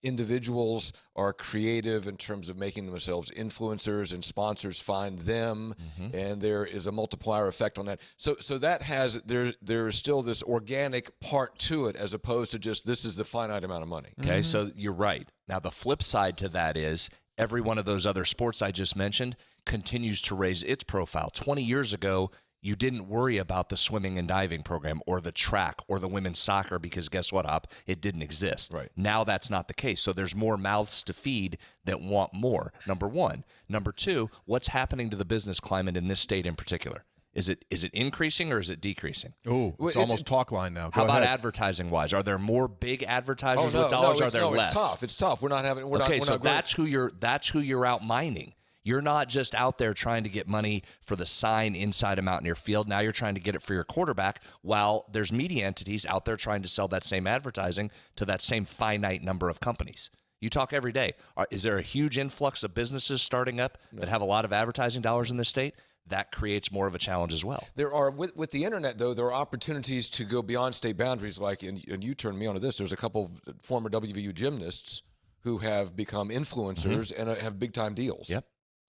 Individuals are creative in terms of making themselves influencers, and sponsors find them, and there is a multiplier effect on that. So that there is still this organic part to it, as opposed to just this is the finite amount of money. Okay, so you're right. Now the flip side to that is every one of those other sports I just mentioned continues to raise its profile. 20 years ago, you didn't worry about the swimming and diving program or the track or the women's soccer because guess what, Hop? It didn't exist. Right. Now that's not the case. So there's more mouths to feed that want more, number one. Number two, what's happening to the business climate in this state in particular? Is it increasing or is it decreasing? Oh, it's almost talk line now. How about advertising-wise? Are there more big advertisers with dollars? Are there less? It's tough. That's who you're out mining. You're not just out there trying to get money for the sign inside a Mountaineer field. Now you're trying to get it for your quarterback, while there's media entities out there trying to sell that same advertising to that same finite number of companies. You talk every day. Is there a huge influx of businesses starting up that have a lot of advertising dollars in this state? That creates more of a challenge as well. There are, with the internet, though, there are opportunities to go beyond state boundaries. Like, and you turned me on to this, there's a couple former WVU gymnasts who have become influencers and have big-time deals. Yep.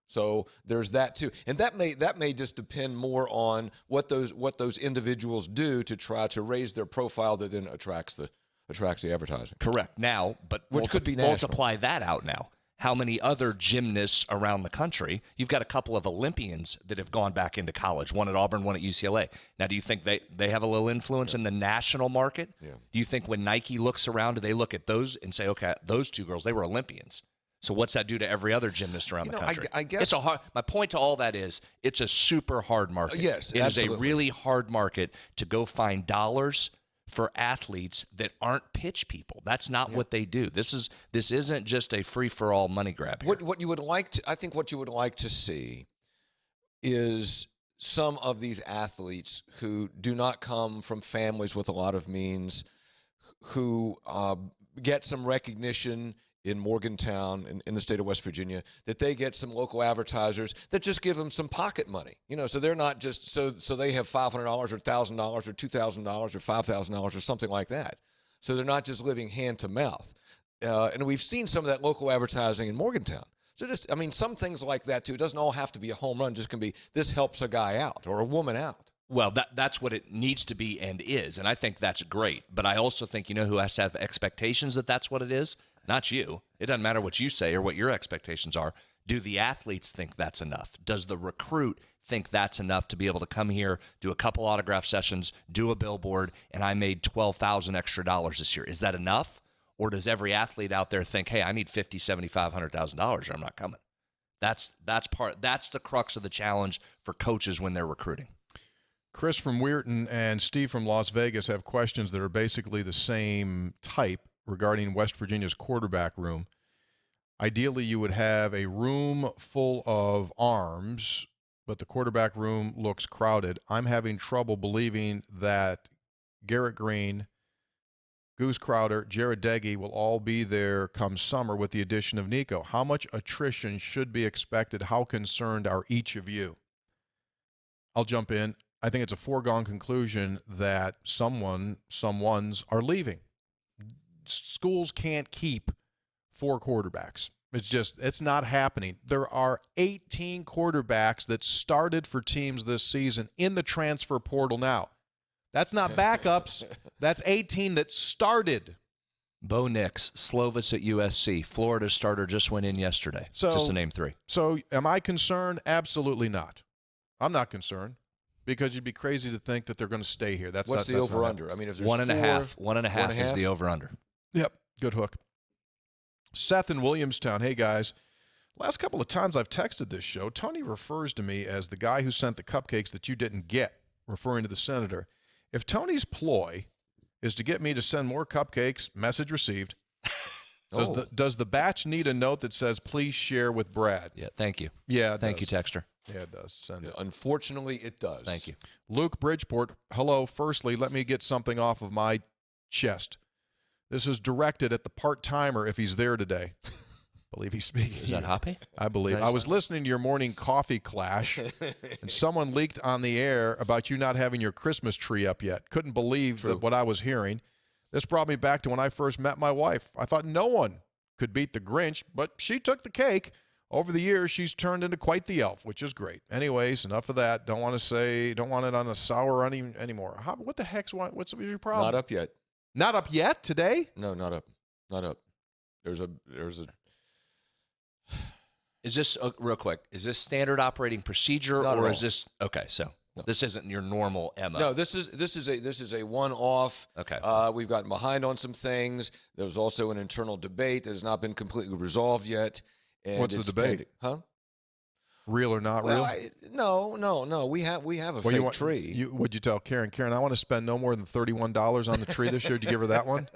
So there's that too, and that may just depend more on what those individuals do to try to raise their profile that then attracts the advertising. Correct. Now, but which could be national. Multiply that out now. How many other gymnasts around the country? You've got a couple of Olympians that have gone back into college, one at Auburn, one at UCLA. Now, do you think they have a little influence in the national market? Yeah. Do you think when Nike looks around, do they look at those and say, okay, those two girls, they were Olympians? So what's that do to every other gymnast around the country? I guess my point to all that is it's a super hard market. Yes, it absolutely. is a really hard market to go find dollars for athletes that aren't pitch people. That's not what they do. This isn't just a free for all money grab here. What you would like to see is some of these athletes who do not come from families with a lot of means, who get some recognition in Morgantown, in the state of West Virginia, that they get some local advertisers that just give them some pocket money. So they're not just so they have $500 or $1,000 or $2,000 or $5,000 or something like that. So they're not just living hand to mouth. And we've seen some of that local advertising in Morgantown. So some things like that too. It doesn't all have to be a home run. Just can be this helps a guy out or a woman out. Well, that's what it needs to be and is, and I think that's great. But I also think who has to have expectations that that's what it is? Not you. It doesn't matter what you say or what your expectations are. Do the athletes think that's enough? Does the recruit think that's enough to be able to come here, do a couple autograph sessions, do a billboard, and I made $12,000 extra this year? Is that enough? Or does every athlete out there think, hey, I need $50,000, $75,000, $100,000 or I'm not coming? That's the crux of the challenge for coaches when they're recruiting. Chris from Weirton and Steve from Las Vegas have questions that are basically the same type regarding West Virginia's quarterback room. Ideally, you would have a room full of arms, but the quarterback room looks crowded. I'm having trouble believing that Garrett Green Goose Crowder, Jared Deggy will all be there come summer with the addition of Nico. How much attrition should be expected? How concerned are each of you? I'll jump in. I think it's a foregone conclusion that someone's are leaving. Schools can't keep 4 quarterbacks. It's not happening. There are 18 quarterbacks that started for teams this season in the transfer portal now. That's not backups. That's 18 that started. Bo Nix, Slovis at USC. Florida starter just went in yesterday. Just to name 3. So am I concerned? Absolutely not. I'm not concerned because you'd be crazy to think that they're going to stay here. What's the over-under? I mean, if there's 1.5. 1.5 is the over-under. Yep. Good hook. Seth in Williamstown. Hey, guys. Last couple of times I've texted this show, Tony refers to me as the guy who sent the cupcakes that you didn't get, referring to the senator. If Tony's ploy is to get me to send more cupcakes, message received, does the batch need a note that says, please share with Brad? Yeah, thank you. Yeah, thank you, Texter. Yeah, it does. Send it. Unfortunately, it does. Thank you. Luke Bridgeport, hello. Firstly, let me get something off of my chest. This is directed at the part-timer if he's there today. I believe he's speaking. Is that Hoppy? I believe. I was listening to your morning coffee clash, and someone leaked on the air about you not having your Christmas tree up yet. Couldn't believe what I was hearing. This brought me back to when I first met my wife. I thought no one could beat the Grinch, but she took the cake. Over the years, she's turned into quite the elf, which is great. Anyways, enough of that. Don't want it on a sour anymore. What the heck's what's your problem? Not up yet. Not up yet today? No, not up. Not up. There's a. Is this real quick? Is this standard operating procedure, or is this okay? So this isn't your normal MO. No, this is a one-off. Okay. We've gotten behind on some things. There was also an internal debate that has not been completely resolved yet. And what's the debate? Huh? Real or not real? No. We have a fake tree. What'd you tell Karen? Karen, I want to spend no more than $31 on the tree this year. Did you give her that one?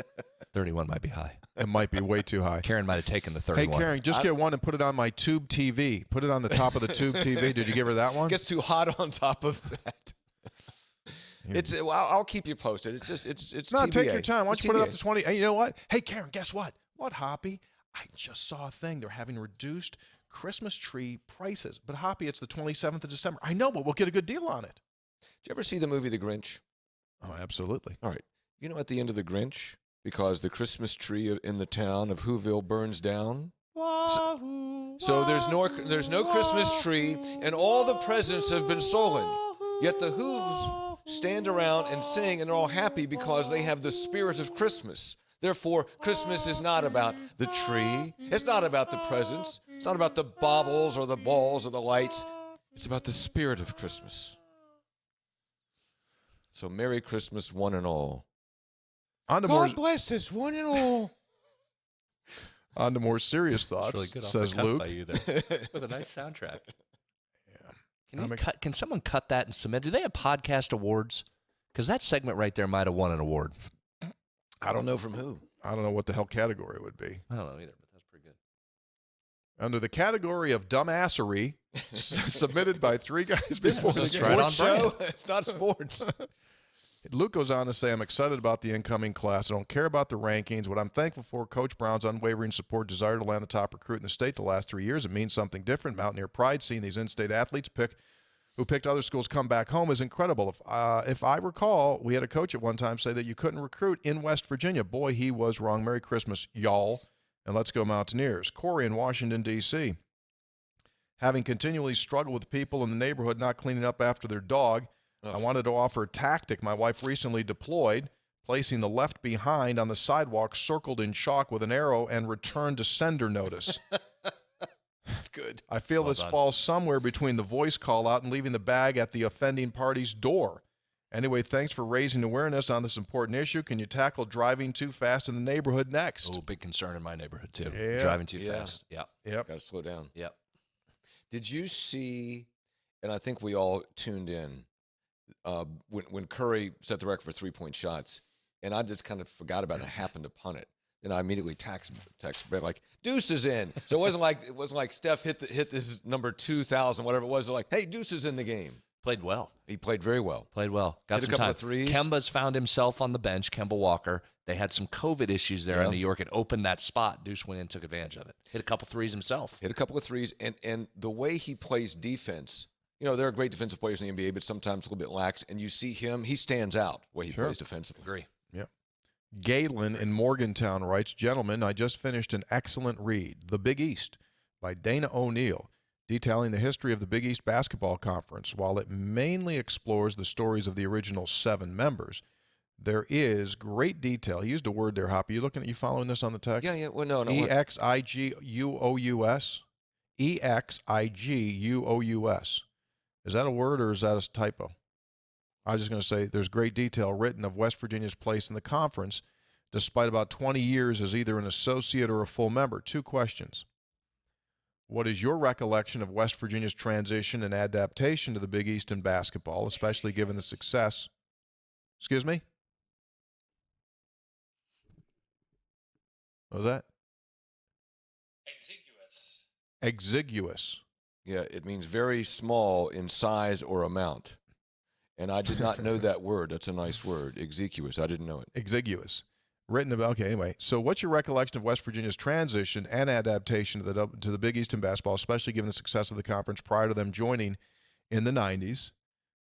31 might be high. It might be way too high. Karen might have taken the 31. Hey, Karen, just get one and put it on my tube TV. Put it on the top of the tube TV. Did you give her that one? It gets too hot on top of that. I'll keep you posted. It's no, TBA. Take your time. Why don't you put it up to 20? Hey, you know what? Hey, Karen, guess what? What, Hoppy? I just saw a thing. They're having reduced Christmas tree prices. But, Hoppy, it's the 27th of December. I know, but we'll get a good deal on it. Did you ever see the movie The Grinch? Oh, absolutely. All right. You know, at the end of The Grinch, because the Christmas tree in the town of Whoville burns down, so there's no Christmas tree, and all the presents have been stolen. Yet the Whoves stand around and sing, and they're all happy because they have the spirit of Christmas. Therefore, Christmas is not about the tree. It's not about the presents. It's not about the baubles or the balls or the lights. It's about the spirit of Christmas. So Merry Christmas, one and all. God bless us, one and all. On to more serious thoughts, really good says Luke. By you there. With a nice soundtrack. Yeah. Can someone cut that and submit? Do they have podcast awards? Because that segment right there might have won an award. I don't know from who. I don't know what the hell category it would be. I don't know either, but that's pretty good. Under the category of dumbassery, submitted by 3 guys before the game. Right on show. It's not sports. Luke goes on to say, I'm excited about the incoming class. I don't care about the rankings. What I'm thankful for, Coach Brown's unwavering support, desire to land the top recruit in the state the last 3 years. It means something different. Mountaineer pride, seeing these in-state athletes who picked other schools come back home is incredible. If I recall, we had a coach at one time say that you couldn't recruit in West Virginia. Boy, he was wrong. Merry Christmas, y'all, and let's go Mountaineers. Corey in Washington, D.C. Having continually struggled with people in the neighborhood not cleaning up after their dog, I wanted to offer a tactic my wife recently deployed, placing the left behind on the sidewalk circled in chalk with an arrow and return to sender notice. That's good. I feel this falls somewhere between the voice call out and leaving the bag at the offending party's door. Anyway, thanks for raising awareness on this important issue. Can you tackle driving too fast in the neighborhood next? Oh, big concern in my neighborhood, too. Yeah. Driving too fast. Yep. Got to slow down. Yep. Did you see, and I think we all tuned in, when Curry set the record for three-point shots, and I just kind of forgot about it. I happened to punt it. Then I immediately text Brett like, Deuce is in. So it wasn't like Steph hit this number 2,000, whatever it was. Like, hey, Deuce is in the game. Played well. He played very well. Played well. Got Hit some a couple time. of threes. Kemba's found himself on the bench, Kemba Walker. They had some COVID issues there in New York. It opened that spot. Deuce went in and took advantage of it. Hit a couple threes himself. Hit a couple of threes. And the way he plays defense, there are great defensive players in the NBA, but sometimes a little bit lax. And you see him, he stands out the way he plays defensively. Agree. Yeah. Galen in Morgantown writes, "Gentlemen, I just finished an excellent read, The Big East by Dana O'Neill, detailing the history of the Big East Basketball Conference. While it mainly explores the stories of the original 7 members, there is great detail." He used a word there, Hoppy. You following this on the text? Yeah. Well, no. EXIGUOUS. EXIGUOUS. Is that a word or is that a typo? I was just going to say there's great detail written of West Virginia's place in the conference, despite about 20 years as either an associate or a full member. 2 questions. What is your recollection of West Virginia's transition and adaptation to the Big East in basketball, especially given the success? Excuse me? What was that? Exiguous. Exiguous. Yeah, it means very small in size or amount. And I did not know that word. That's a nice word. Exiguous. I didn't know it. Exiguous. Written about, okay, anyway. So what's your recollection of West Virginia's transition and adaptation to the Big East in basketball, especially given the success of the conference prior to them joining in the 90s?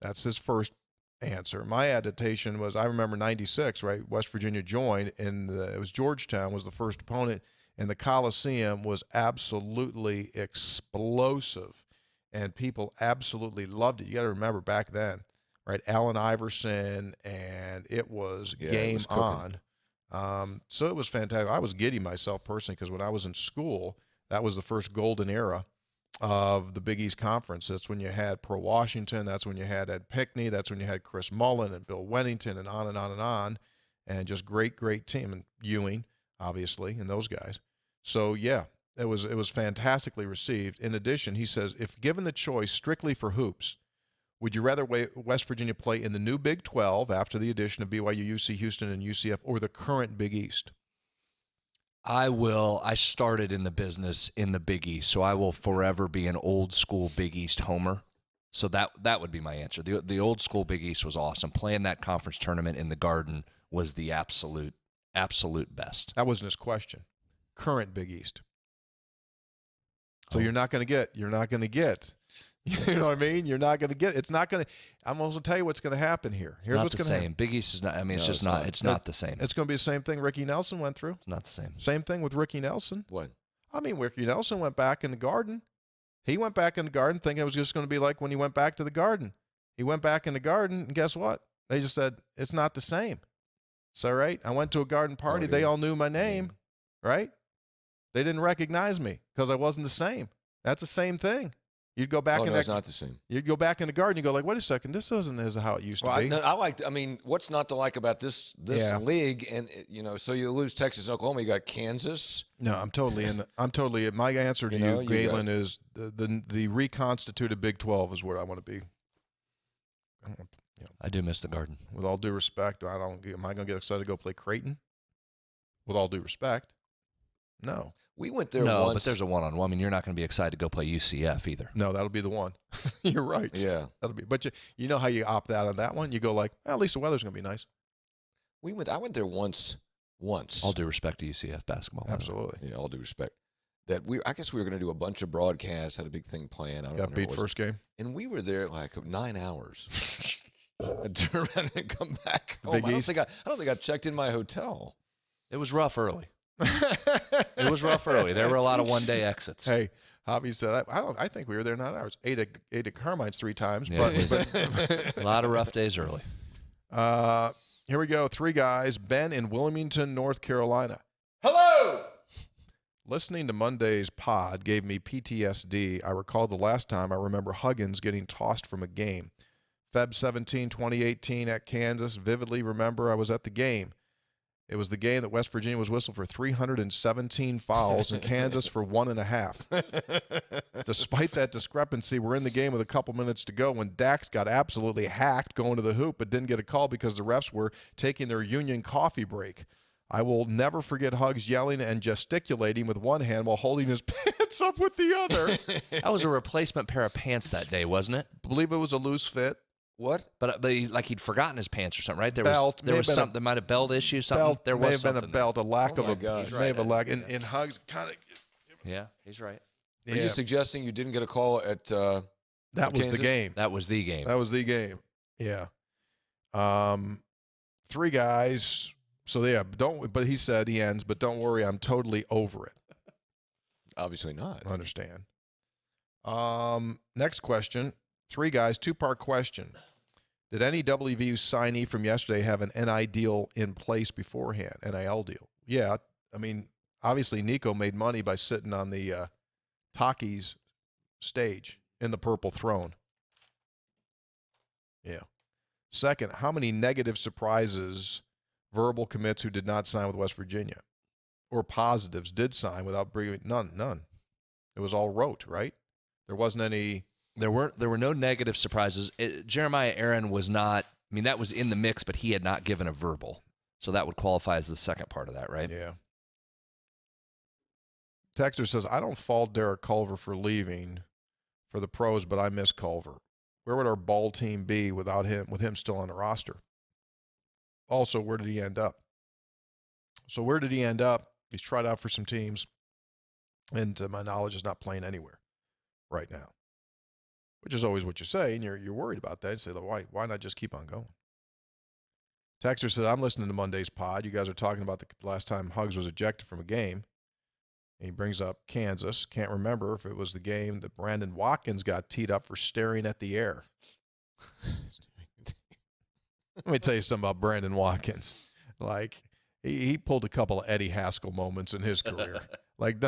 That's his first answer. My adaptation was, I remember 96, right? West Virginia joined, and it was Georgetown was the first opponent, and the Coliseum was absolutely explosive, and people absolutely loved it. You got to remember back then, right? Allen Iverson, and it was game on. So it was fantastic. I was giddy myself personally because when I was in school, that was the first golden era of the Big East Conference. That's when you had Pro Washington. That's when you had Ed Pinckney. That's when you had Chris Mullen and Bill Wennington and on and on and on. And just great team. And Ewing, obviously, and those guys. So, yeah, it was fantastically received. In addition, he says, if given the choice strictly for hoops, would you rather West Virginia play in the new Big 12 after the addition of BYU, UC Houston, and UCF, or the current Big East? I will. I started in the business in the Big East, so I will forever be an old school Big East homer. So that would be my answer. The old school Big East was awesome. Playing that conference tournament in the Garden was the absolute best. That wasn't his question. Current Big East. So you're not going to get. You know what I mean? You're not going to get. It's not going to. I'm going to tell you what's going to happen here. Here's not what's the going to same. happen. Big East is not. I mean, it's just not. It's not the same. It's going to be the same thing Ricky Nelson went through. It's not the same. Same thing with Ricky Nelson. What? I mean, Ricky Nelson went back in the Garden. He went back in the Garden thinking it was just going to be like when he went back to the Garden. He went back in the Garden, and guess what? They just said, it's not the same. So, right? I went to a Garden party. They all knew my name, right? They didn't recognize me because I wasn't the same. That's the same thing. You'd go back it's not the same. You'd go back in the Garden. You go like, wait a second, this isn't how it used to be. I mean, what's not to like about this league? And so you lose Texas, Oklahoma. You got Kansas. No, I'm totally in. My answer to you, Galen, is the reconstituted Big 12 is where I want to be. I do miss the Garden. With all due respect, am I going to get excited to go play Creighton? With all due respect, no. We went there once. No, but there's a one-on-one. I mean, you're not going to be excited to go play UCF either. No, that'll be the one. You're right. Yeah. That'll be. But you know how you opt out on that one? You go like, well, at least the weather's going to be nice. I went there once. All due respect to UCF basketball. Absolutely. Yeah, all due respect. I guess we were going to do a bunch of broadcasts, had a big thing planned. I don't know. Got beat first game. And we were there like 9 hours. I'd turn around and come back home. Big I East? don't think I checked in my hotel. It was rough early. It was rough early. There were a lot of one-day exits. Hey, Javi said, I think we were there 9 hours. Ate at Carmine's 3 times. Yeah, but a lot of rough days early. Here we go. 3 guys. Ben in Wilmington, North Carolina. Hello! Listening to Monday's pod gave me PTSD. I recall the last time I remember Huggins getting tossed from a game. Feb 17, 2018 at Kansas. Vividly remember I was at the game. It was the game that West Virginia was whistled for 317 fouls and Kansas for 1.5. Despite that discrepancy, we're in the game with a couple minutes to go when Dax got absolutely hacked going to the hoop but didn't get a call because the refs were taking their union coffee break. I will never forget Hugs yelling and gesticulating with one hand while holding his pants up with the other. That was a replacement pair of pants that day, wasn't it? I believe it was a loose fit. What? But like he'd forgotten his pants or something, right? There Belt. was something. There might have belt issue. Something. Belt. There may was have been a belt. A lack of a. Gosh. May have a lack. And Hugs kind of. Yeah, he's right. Are you suggesting you didn't get a call at that was Kansas? the game. That was the game. That was the game. Yeah. 3 guys. So yeah, but he said he ends, but don't worry, I'm totally over it. Obviously not. I understand. Next question. 3 guys, 2-part question. Did any WVU signee from yesterday have an NIL deal in place beforehand? NIL deal. Yeah. I mean, obviously Nico made money by sitting on the Takis stage in the Purple Throne. Yeah. Second, how many negative surprises, verbal commits who did not sign with West Virginia, or positives did sign without bringing? None. It was all rote, right? There wasn't any. There were no negative surprises. Jeremiah Aaron was not. I mean, that was in the mix, but he had not given a verbal, so that would qualify as the second part of that, right? Yeah. Texter says, I don't fault Derek Culver for leaving for the pros, but I miss Culver. Where would our ball team be without him, with him still on the roster? Also, where did he end up? So where did he end up? He's tried out for some teams, and to my knowledge, is not playing anywhere right now, which is always what you say, and you're worried about that. You say, why not just keep on going? Texter says, I'm listening to Monday's pod. You guys are talking about the last time Hugs was ejected from a game. And he brings up Kansas. Can't remember if it was the game that Brandon Watkins got teed up for staring at the air. Let me tell you something about Brandon Watkins. Like, he pulled a couple of Eddie Haskell moments in his career. Like,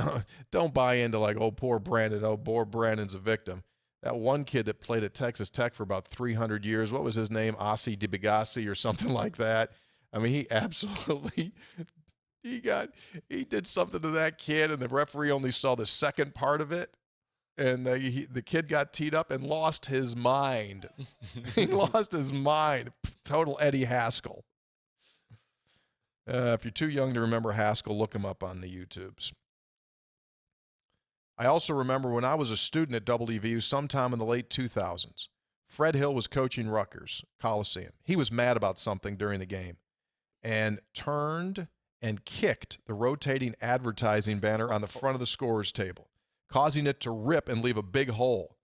don't buy into like, oh, poor Brandon. Oh, poor Brandon's a victim. That one kid that played at Texas Tech for about 300 years, what was his name? Ossie DiBiase or something like that. I mean, he absolutely he did something to that kid, and the referee only saw the second part of it. And the kid got teed up and lost his mind. He lost his mind. Total Eddie Haskell. If you're too young to remember Haskell, look him up on the YouTubes. I also remember when I was a student at WVU sometime in the late 2000s, Fred Hill was coaching Rutgers Coliseum. He was mad about something during the game and turned and kicked the rotating advertising banner on the front of the scorer's table, causing it to rip and leave a big hole.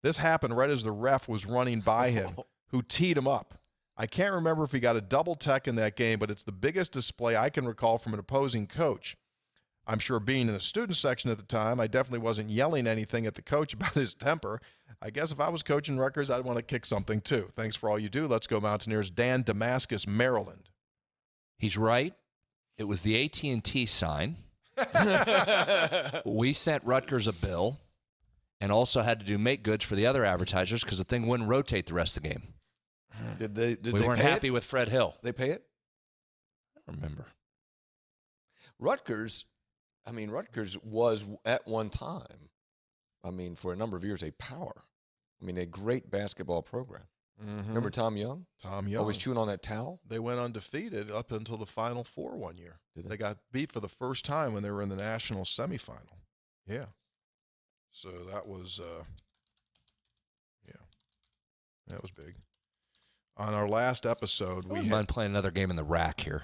This happened right as the ref was running by him, who teed him up. I can't remember if he got a double tech in that game, but it's the biggest display I can recall from an opposing coach. I'm sure being in the student section at the time, I definitely wasn't yelling anything at the coach about his temper. I guess if I was coaching Rutgers, I'd want to kick something too. Thanks for all you do. Let's go Mountaineers. Dan, Damascus, Maryland. He's right. It was the AT&T sign. We sent Rutgers a bill and also had to do make goods for the other advertisers because the thing wouldn't rotate the rest of the game. We weren't happy with Fred Hill. They pay it? I don't remember. Rutgers was at one time, for a number of years, a power. A great basketball program. Mm-hmm. Remember Tom Young? Tom Young. Always chewing on that towel? They went undefeated up until the Final Four one year. They got beat for the first time when they were in the national semifinal. Yeah. So that was, that was big. On our last episode, we had playing another game in the rack here.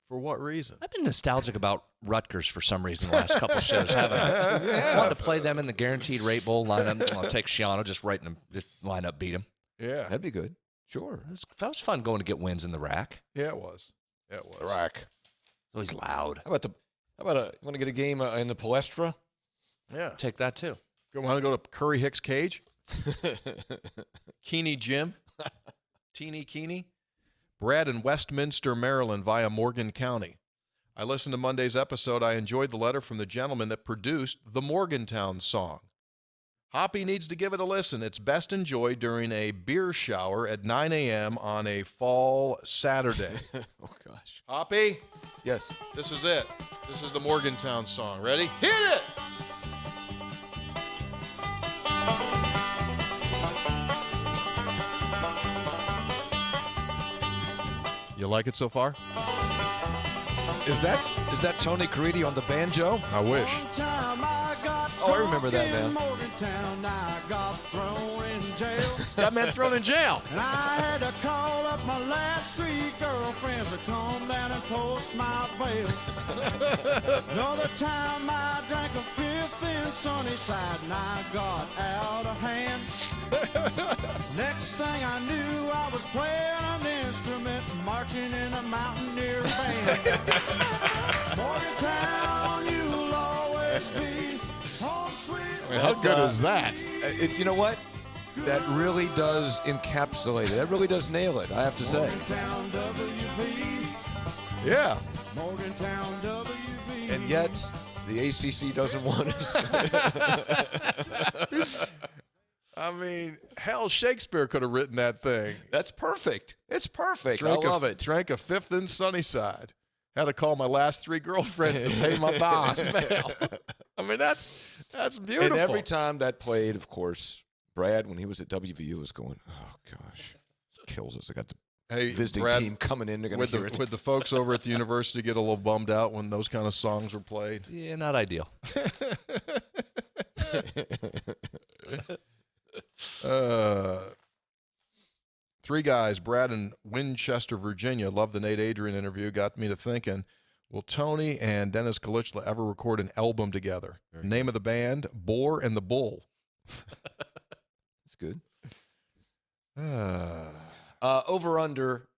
For what reason? I've been nostalgic about Rutgers for some reason the last couple of shows, haven't I? I wanted to play them in the guaranteed rate bowl lineup. I'll take Shiano, just line up, beat him. Yeah. That'd be good. Sure. That was fun going to get wins in the rack. Yeah, it was. Yeah, it was. The rack. It's always loud. How about you want to get a game in the Palestra? Yeah. Take that too. Want to go to Curry Hicks Cage? Keeney Gym? Teeny Keeney? Brad in Westminster, Maryland via Morgan County. I listened to Monday's episode. I enjoyed the letter from the gentleman that produced the Morgantown song. Hoppy needs to give it a listen. It's best enjoyed during a beer shower at 9 a.m. on a fall Saturday. Oh, gosh. Hoppy? Yes. This is it. This is the Morgantown song. Ready? Hit it! You like it so far? Is that Tony Caridi on the banjo? I wish. Oh, I remember that now. Got man thrown in jail. And I had to call up my last 3 girlfriends to come down and post my bail. Another time I drank a fifth in Sunnyside and I got out of hand. Next thing I knew, I was playing an instrument, marching in a Mountaineer band. Morgantown, you'll always be home sweet. I mean, how good is that? You know what? That really does encapsulate it. That really does nail it, I have to say. Morgantown, WV. Yeah. Morgantown, WV. And yet, the ACC doesn't want us. I mean, hell, Shakespeare could have written that thing. That's perfect. It's perfect. I love it. Drank a fifth in Sunnyside. Had to call my last 3 girlfriends to pay my bond. I mean, that's beautiful. And every time that played, of course, Brad, when he was at WVU, was going, oh, gosh, this kills us. I got the visiting Brad, team coming in. They're going to hear it. Would the folks over at the university get a little bummed out when those kind of songs were played? Yeah, not ideal. 3 guys, Brad in Winchester, Virginia. Love the Nate Adrian interview. Got me to thinking, will Tony and Dennis Galichla ever record an album together? Name of the band, Boar and the Bull. That's good. Over under,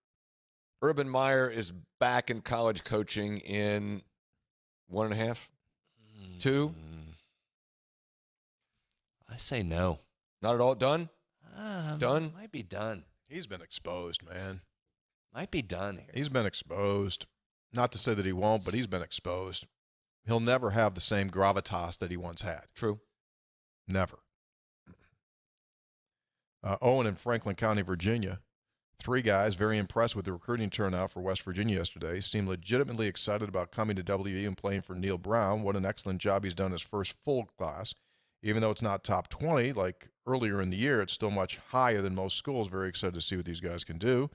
Urban Meyer is back in college coaching in 1.5, 2. I say no. Not at all done? Done? Might be done. He's been exposed, man. Might be done here. He's been exposed. Not to say that he won't, but he's been exposed. He'll never have the same gravitas that he once had. True. Never. Owen in Franklin County, Virginia. 3 guys very impressed with the recruiting turnout for West Virginia yesterday. Seem legitimately excited about coming to WVU and playing for Neil Brown. What an excellent job he's done his first full class. Even though it's not top 20 like earlier in the year, it's still much higher than most schools. Very excited to see what these guys can do.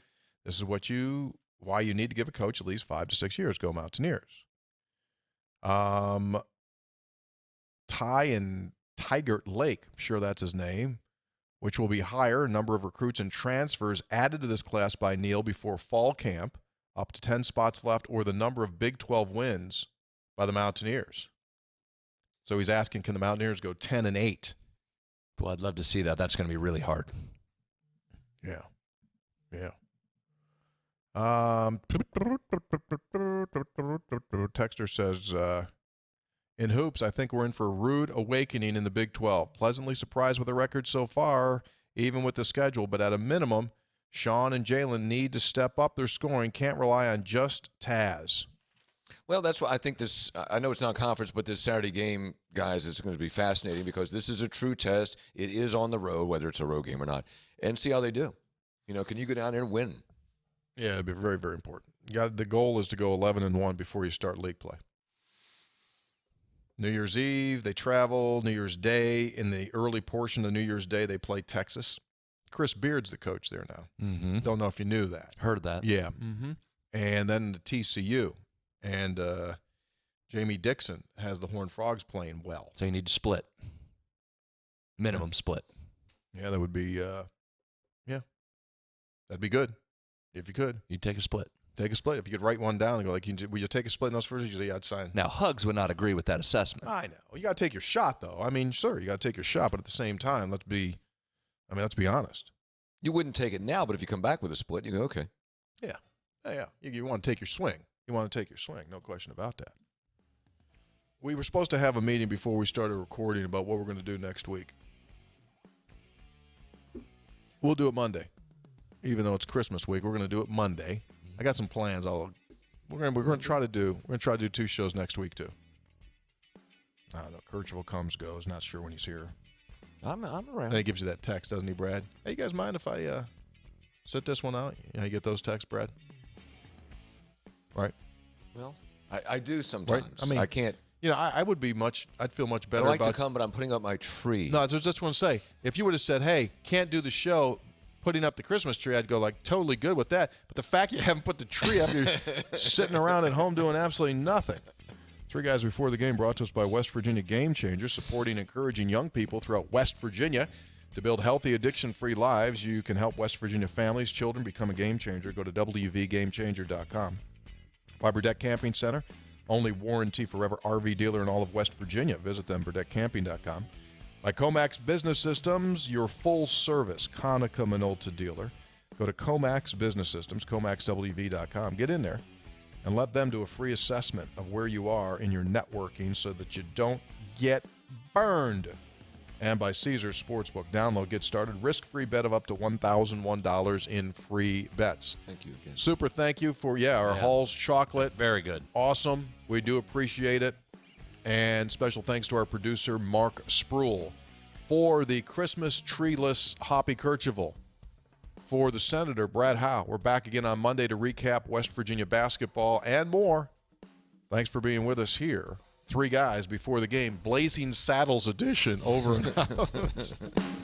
This is why you need to give a coach at least 5 to 6 years. Go Mountaineers. Ty in Tigert Lake, I'm sure that's his name, which will be higher. Number of recruits and transfers added to this class by Neil before fall camp, up to 10 spots left, or the number of Big 12 wins by the Mountaineers. So he's asking, can the Mountaineers go 10-8? Well, I'd love to see that. That's going to be really hard. Yeah. Texter says, in hoops, I think we're in for a rude awakening in the Big 12. Pleasantly surprised with the record so far, even with the schedule. But at a minimum, Sean and Jalen need to step up their scoring. Can't rely on just Taz. Well, that's why I think this – I know it's not conference, but this Saturday game, guys, is going to be fascinating because this is a true test. It is on the road, whether it's a road game or not, and see how they do. You know, can you go down there and win? Yeah, it'd be very, very important. The goal is to go 11-1 before you start league play. New Year's Eve, they travel. New Year's Day, in the early portion of New Year's Day, they play Texas. Chris Beard's the coach there now. Mm-hmm. Don't know if you knew that. Heard that. Yeah. Mm-hmm. And then the TCU. And Jamie Dixon has the Horned Frogs playing well. So you need to split. Minimum split. Yeah, that would be, that'd be good if you could. You'd take a split. Take a split. If you could write one down and go like, will you take a split in those first? Usually I'd sign. Now, Hugs would not agree with that assessment. I know. You got to take your shot, though. I mean, sure, you got to take your shot, but at the same time, let's be honest. You wouldn't take it now, but if you come back with a split, you go, okay. Yeah. You want to take your swing. No question about that. We were supposed to have a meeting before we started recording about what we're going to do next week. We'll do it Monday. Even though it's Christmas week, we're going to do it Monday. I got some plans. We're going to try to do 2 shows next week too. I don't know. Kirchhoff comes, goes. Not sure when he's here. I'm around. And he gives you that text, doesn't he, Brad? Hey, you guys mind if I sit this one out? You get those texts, Brad? Right. Well, I do sometimes. Right? I mean, I can't. I'd feel much better I'd like about to come, but I'm putting up my tree. No, I just want to say, if you would have said, hey, can't do the show, putting up the Christmas tree, I'd go like totally good with that. But the fact you haven't put the tree up, you're sitting around at home doing absolutely nothing. Three Guys Before the Game brought to us by West Virginia Game Changers, supporting and encouraging young people throughout West Virginia to build healthy, addiction-free lives. You can help West Virginia families, children become a game changer. Go to WVGamechanger.com. By Burdette Camping Center, only warranty forever RV dealer in all of West Virginia. Visit them, BurdettCamping.com. By Comax Business Systems, your full-service Conica Minolta dealer. Go to Comax Business Systems, ComaxWV.com. Get in there and let them do a free assessment of where you are in your networking so that you don't get burned. And by Caesars Sportsbook. Download, get started. Risk-free bet of up to $1,001 in free bets. Thank you again. Super thank you for, our Hall's chocolate. Very good. Awesome. We do appreciate it. And special thanks to our producer, Mark Spruill. For the Christmas treeless Hoppy Kercheval. For the Senator, Brad Howe. We're back again on Monday to recap West Virginia basketball and more. Thanks for being with us here. Three Guys Before the Game, Blazing Saddles edition, over and out.